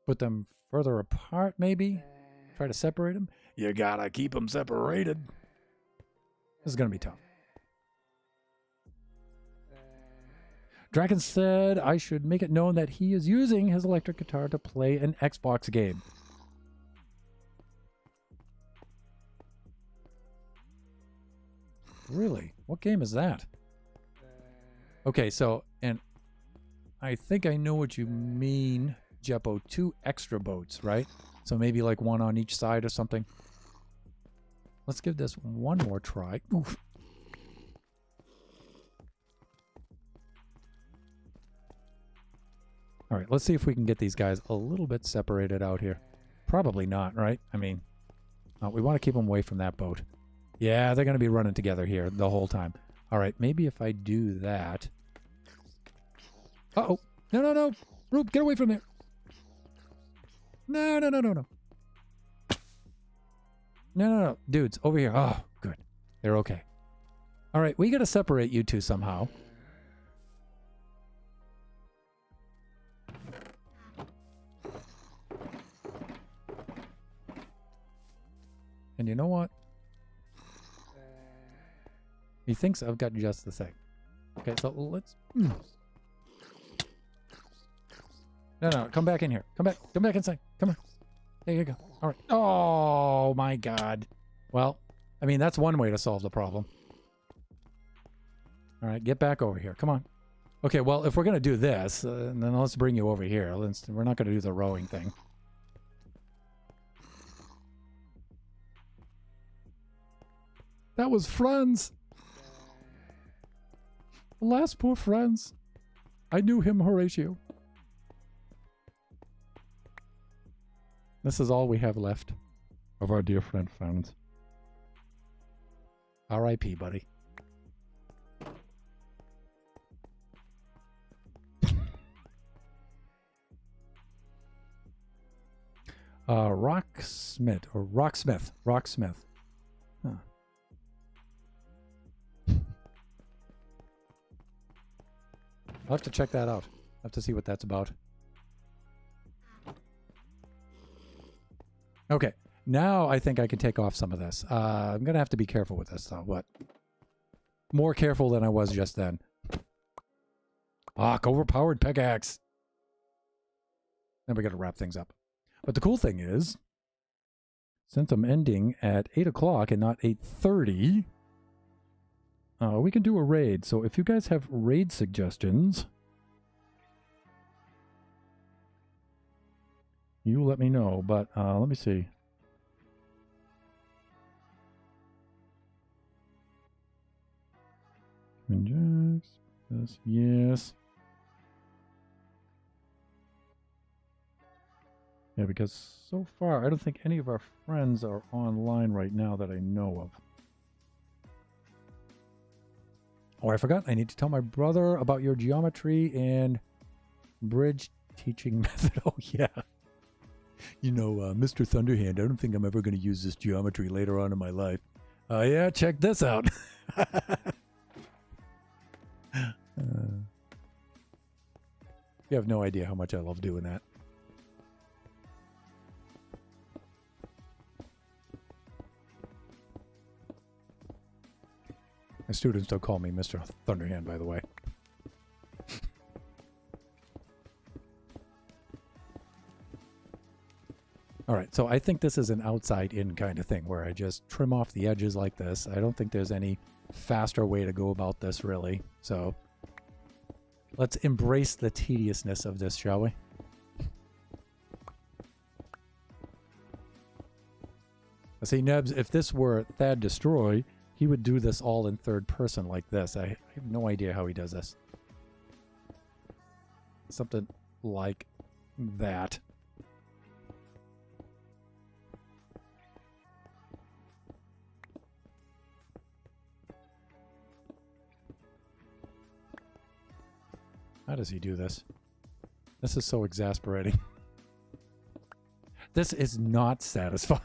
Put them further apart, maybe? Try to separate them? You gotta keep them separated. This is gonna be tough. Draken said I should make it known that he is using his electric guitar to play an Xbox game. Really? What game is that? Okay, so, and I think I know what you mean, Jeppo. 2 extra boats, right? So maybe like one on each side or something. Let's give this one more try. Oof. All right, let's see if we can get these guys a little bit separated out here. Probably not, right? I mean, we want to keep them away from that boat. Yeah, they're going to be running together here the whole time. All right, maybe if I do that. Uh-oh. No, no, no. Rube, get away from there. No, no, no, no, no. No, no, no. Dudes, over here. Oh, good. They're okay. All right, we got to separate you two somehow. And you know what? He thinks I've got just the thing. Okay, so let's... No, no, come back in here. Come back inside. Come on. There you go. All right. Oh, my God. Well, I mean, that's one way to solve the problem. All right, get back over here. Come on. Okay, well, if we're going to do this, then let's bring you over here. We're not going to do the rowing thing. That was Franz. Alas, poor Franz. I knew him, Horatio. This is all we have left of our dear friend Franz. R.I.P., buddy. Rocksmith. Rocksmith. Huh. I'll have to check that out. I'll have to see what that's about. Okay. Now I think I can take off some of this. I'm going to have to be careful with this, though. What? More careful than I was just then. Overpowered pickaxe. Then we got to wrap things up. But the cool thing is, since I'm ending at 8 o'clock and not 8:30, we can do a raid. So if you guys have raid suggestions, you let me know. But let me see. Yes. Yeah, because so far, I don't think any of our friends are online right now that I know of. Oh, I forgot. I need to tell my brother about your geometry and bridge teaching method. Oh, yeah. You know, Mr. Thunderhand, I don't think I'm ever going to use this geometry later on in my life. Yeah, check this out. You have no idea how much I love doing that. My students don't call me Mr. Thunderhand, by the way. All right, so I think this is an outside-in kind of thing where I just trim off the edges like this. I don't think there's any faster way to go about this, really. So let's embrace the tediousness of this, shall we? See, Nebs, if this were Thad Destroy, he would do this all in third person like this. I have no idea how he does this. Something like that. How does he do this? This is so exasperating. This is not satisfying.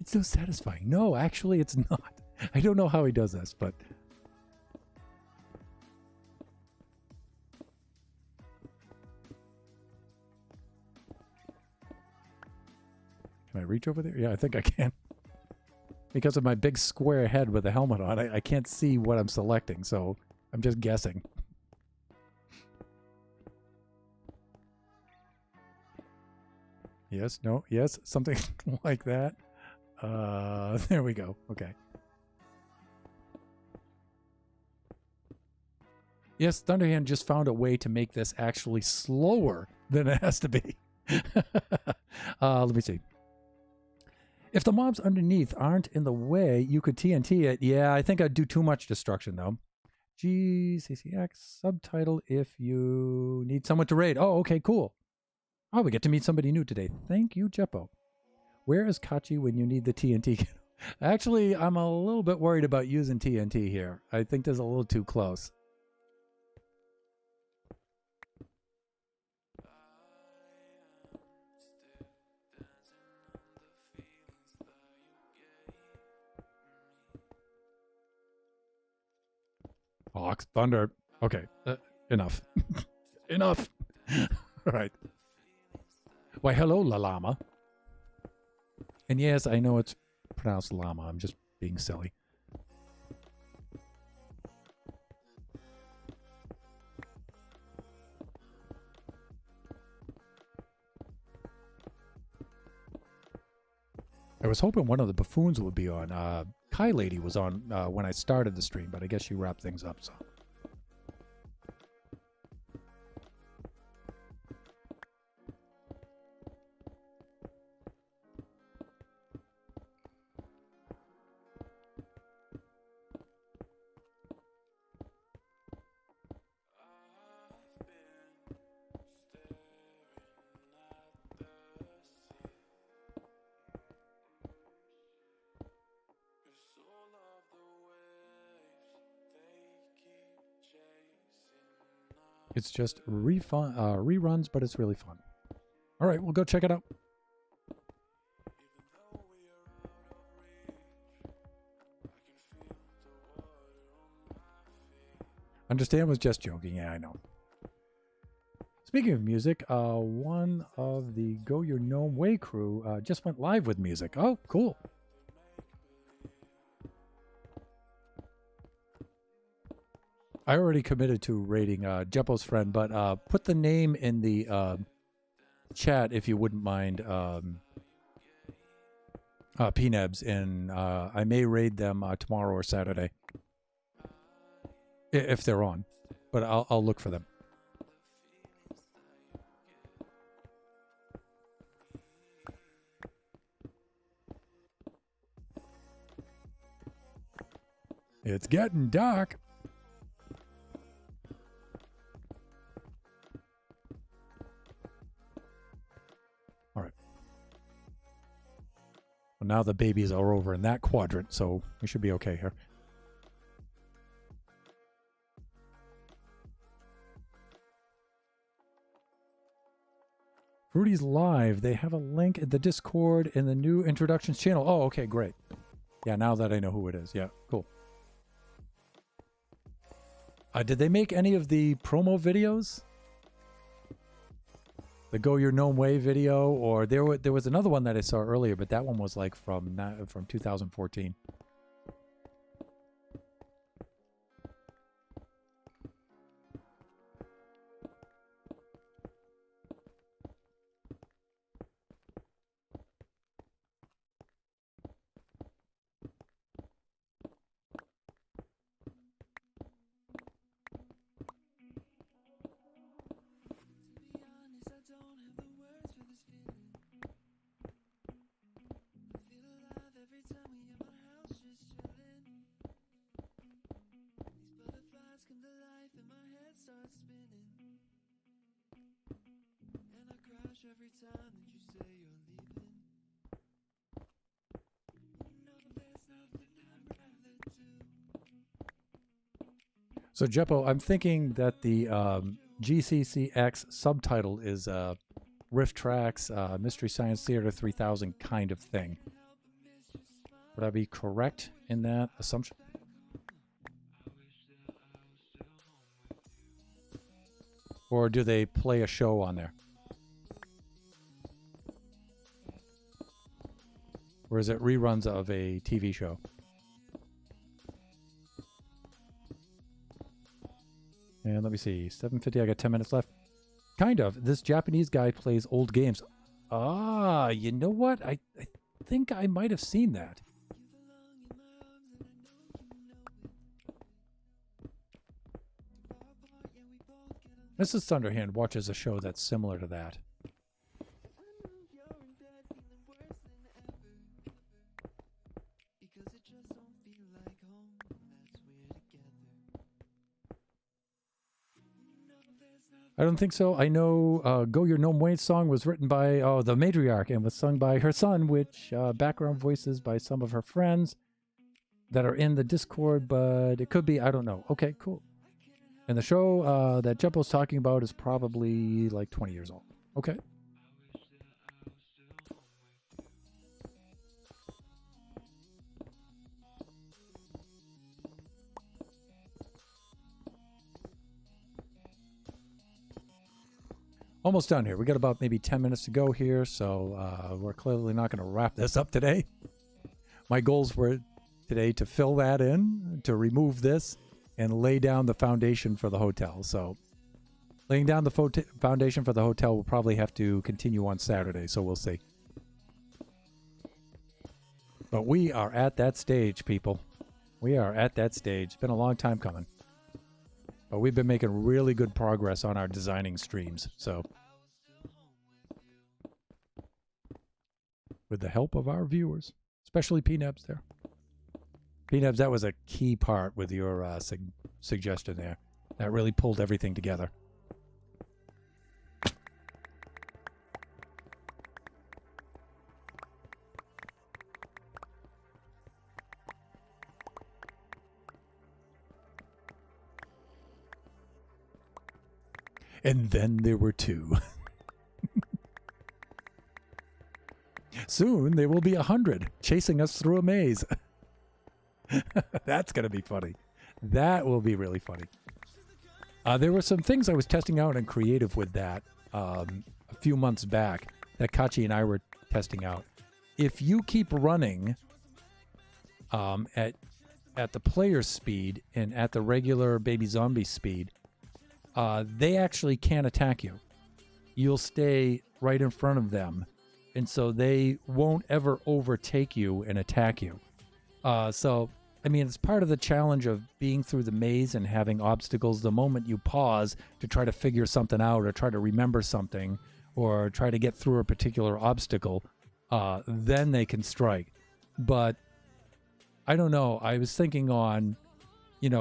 It's so satisfying. No, actually, it's not. I don't know how he does this, but... Can I reach over there? Yeah, I think I can. Because of my big square head with a helmet on, I can't see what I'm selecting, so I'm just guessing. Yes, no, yes, something like that. There we go. Okay. Yes, Thunderhand just found a way to make this actually slower than it has to be. Let me see. If the mobs underneath aren't in the way, you could TNT it. Yeah, I think I'd do too much destruction, though. GCCX subtitle if you need someone to raid. Oh, okay, cool. Oh, we get to meet somebody new today. Thank you, Jeppo. Where is Kachi when you need the TNT? Actually, I'm a little bit worried about using TNT here. I think there's a little too close. Ox Thunder. Okay, enough. Enough. All right. Why, hello, La Llama. And yes, I know it's pronounced llama. I'm just being silly. I was hoping one of the buffoons would be on. Kai Lady was on when I started the stream, but I guess she wrapped things up, so. It's just reruns, but it's really fun. All right, we'll go check it out. Understand was just joking. Yeah, I know. Speaking of music, one of the Go Your Gnome Way crew just went live with music. Oh, cool. I already committed to rating Jeppo's friend, but put the name in the chat if you wouldn't mind, PNebs, and I may raid them tomorrow or Saturday if they're on, but I'll look for them. It's getting dark. All right. Well, now the babies are over in that quadrant, so we should be okay here. Fruity's live. They have a link in the Discord in the new introductions channel. Oh, okay, great. Yeah, now that I know who it is. Yeah, cool. Did they make any of the promo videos? The Go Your Gnome Way video, or there was another one that I saw earlier, but that one was like from 2014. So, Jeppo, I'm thinking that the GCCX subtitle is Riff Tracks Mystery Science Theater 3000 kind of thing. Would I be correct in that assumption? Or do they play a show on there? Or is it reruns of a TV show? And let me see, 7:50, I got 10 minutes left. Kind of. This Japanese guy plays old games. Ah, you know what? I think I might have seen that. Mrs. Thunderhand watches a show that's similar to that. I don't think so. I know Go Your Gnome Way song was written by the matriarch and was sung by her son, which background voices by some of her friends that are in the Discord, but it could be, I don't know. Okay, cool. And the show that Jeppo's talking about is probably like 20 years old. Okay. Almost done here. We got about maybe 10 minutes to go here, so we're clearly not going to wrap this up today. My goals were today to fill that in, to remove this, and lay down the foundation for the hotel. So laying down the foundation for the hotel will probably have to continue on Saturday, so we'll see. But we are at that stage, people. We are at that stage. It's been a long time coming. But we've been making really good progress on our designing streams, so with the help of our viewers, especially PNebs there. PNebs, that was a key part with your suggestion there. That really pulled everything together. And then there were 2. Soon there will be 100 chasing us through a maze. That's going to be funny. That will be really funny. There were some things I was testing out in creative with that a few months back that Kachi and I were testing out. If you keep running at the player's speed and at the regular baby zombie speed, they actually can't attack you. You'll stay right in front of them, and so they won't ever overtake you and attack you. So, I mean, it's part of the challenge of being through the maze and having obstacles. The moment you pause to try to figure something out or try to remember something or try to get through a particular obstacle, then they can strike. But I don't know. I was thinking on,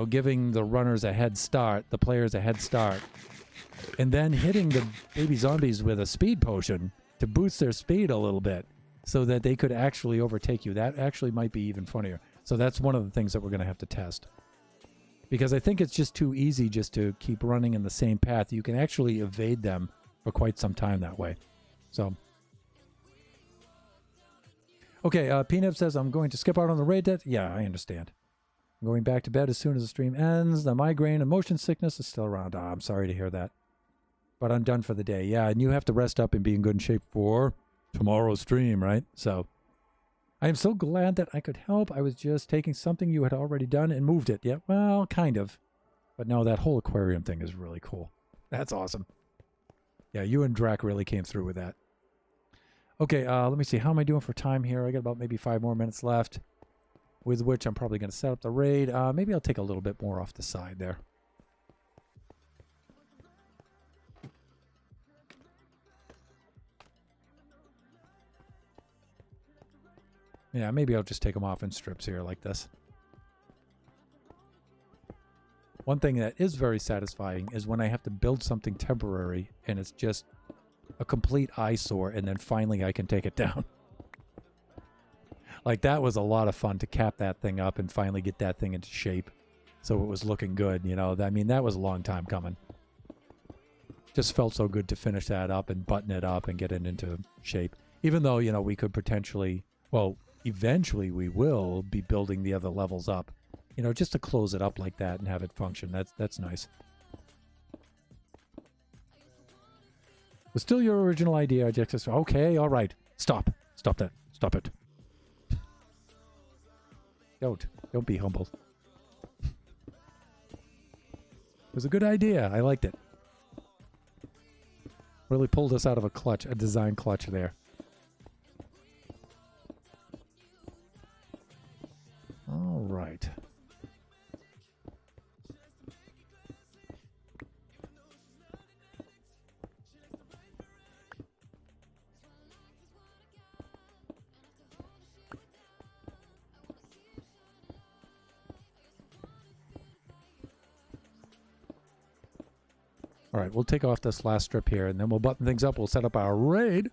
giving the runners a head start, the players a head start, and then hitting the baby zombies with a speed potion to boost their speed a little bit so that they could actually overtake you. That actually might be even funnier. So that's one of the things that we're going to have to test. Because I think it's just too easy just to keep running in the same path. You can actually evade them for quite some time that way. So, okay, Peanut says, I'm going to skip out on the raid debt. Yeah, I understand. I'm going back to bed as soon as the stream ends. The migraine and motion sickness is still around. I'm sorry to hear that. But I'm done for the day. Yeah, and you have to rest up and be in good shape for tomorrow's stream, right? So, I am so glad that I could help. I was just taking something you had already done and moved it. Yeah, well, kind of. But no, that whole aquarium thing is really cool. That's awesome. Yeah, you and Drac really came through with that. Okay, let me see. How am I doing for time here? I got about maybe 5 more minutes left, with which I'm probably going to set up the raid. Maybe I'll take a little bit more off the side there. Yeah, maybe I'll just take them off in strips here like this. One thing that is very satisfying is when I have to build something temporary and it's just a complete eyesore and then finally I can take it down. Like that was a lot of fun to cap that thing up and finally get that thing into shape so it was looking good, I mean, that was a long time coming. Just felt so good to finish that up and button it up and get it into shape. Even though, we could potentially, well, eventually we will be building the other levels up, just to close it up like that and have it function. That's nice. Was still your original idea, Jax? Okay, all right. Stop that. Stop it. Don't be humble. It was a good idea. I liked it. Really pulled us out of a design clutch there. All right. All right, we'll take off this last strip here, and then we'll button things up. We'll set up our raid.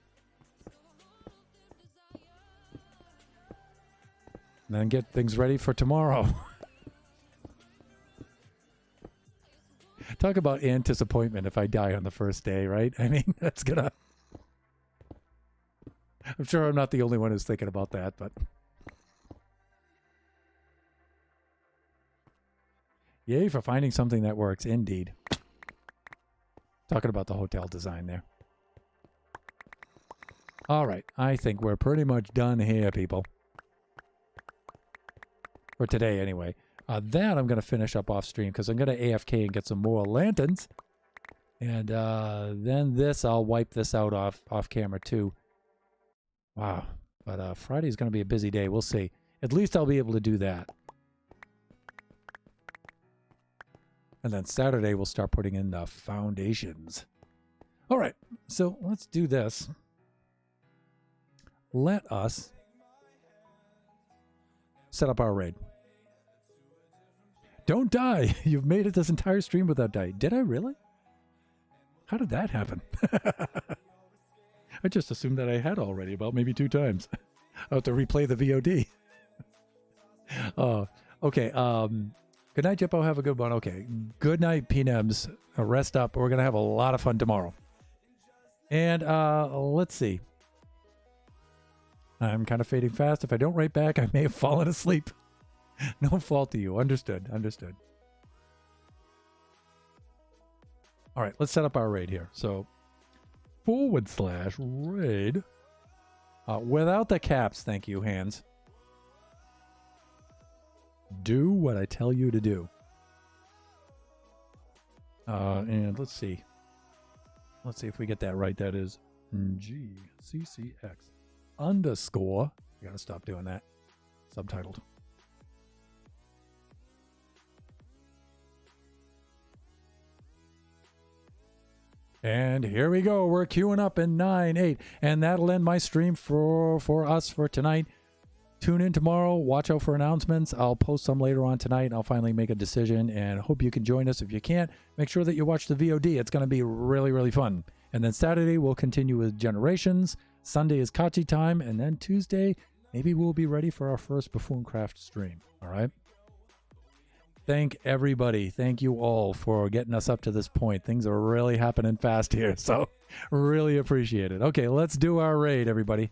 And then get things ready for tomorrow. Talk about disappointment if I die on the first day, right? I mean, that's gonna... I'm sure I'm not the only one who's thinking about that, but... Yay for finding something that works, indeed. Talking about the hotel design there. All right, I think we're pretty much done here, people. For today, anyway. That I'm going to finish up off stream because I'm going to AFK and get some more lanterns. And then this, I'll wipe this out off camera too. Wow. But Friday's going to be a busy day. We'll see. At least I'll be able to do that. And then Saturday, we'll start putting in the foundations. All right. So let's do this. Let us set up our raid. Don't die. You've made it this entire stream without dying. Did I really? How did that happen? I just assumed that I had already about maybe 2 times. I'll have to replay the VOD. Okay. Going Good night, Jippo. Have a good one. Okay. Good night, PNebs. Rest up. We're going to have a lot of fun tomorrow. And let's see. I'm kind of fading fast. If I don't write back, I may have fallen asleep. No fault to you. Understood. Understood. All right. Let's set up our raid here. So /raid. Without the caps. Thank you, hands. Do what I tell you to do. And let's see. Let's see if we get that right. That is GCCX _ I gotta stop doing that. Subtitled. And here we go. We're queuing up in 9, 8. And that'll end my stream for us for tonight. Tune in tomorrow. Watch out for announcements. I'll post some later on tonight. I'll finally make a decision and hope you can join us. If you can't, make sure that you watch the VOD. It's going to be really, really fun. And then Saturday, we'll continue with Generations. Sunday is Kachi time. And then Tuesday, maybe we'll be ready for our first Buffooncraft stream. All right? Thank everybody. Thank you all for getting us up to this point. Things are really happening fast here. So really appreciate it. Okay, let's do our raid, everybody.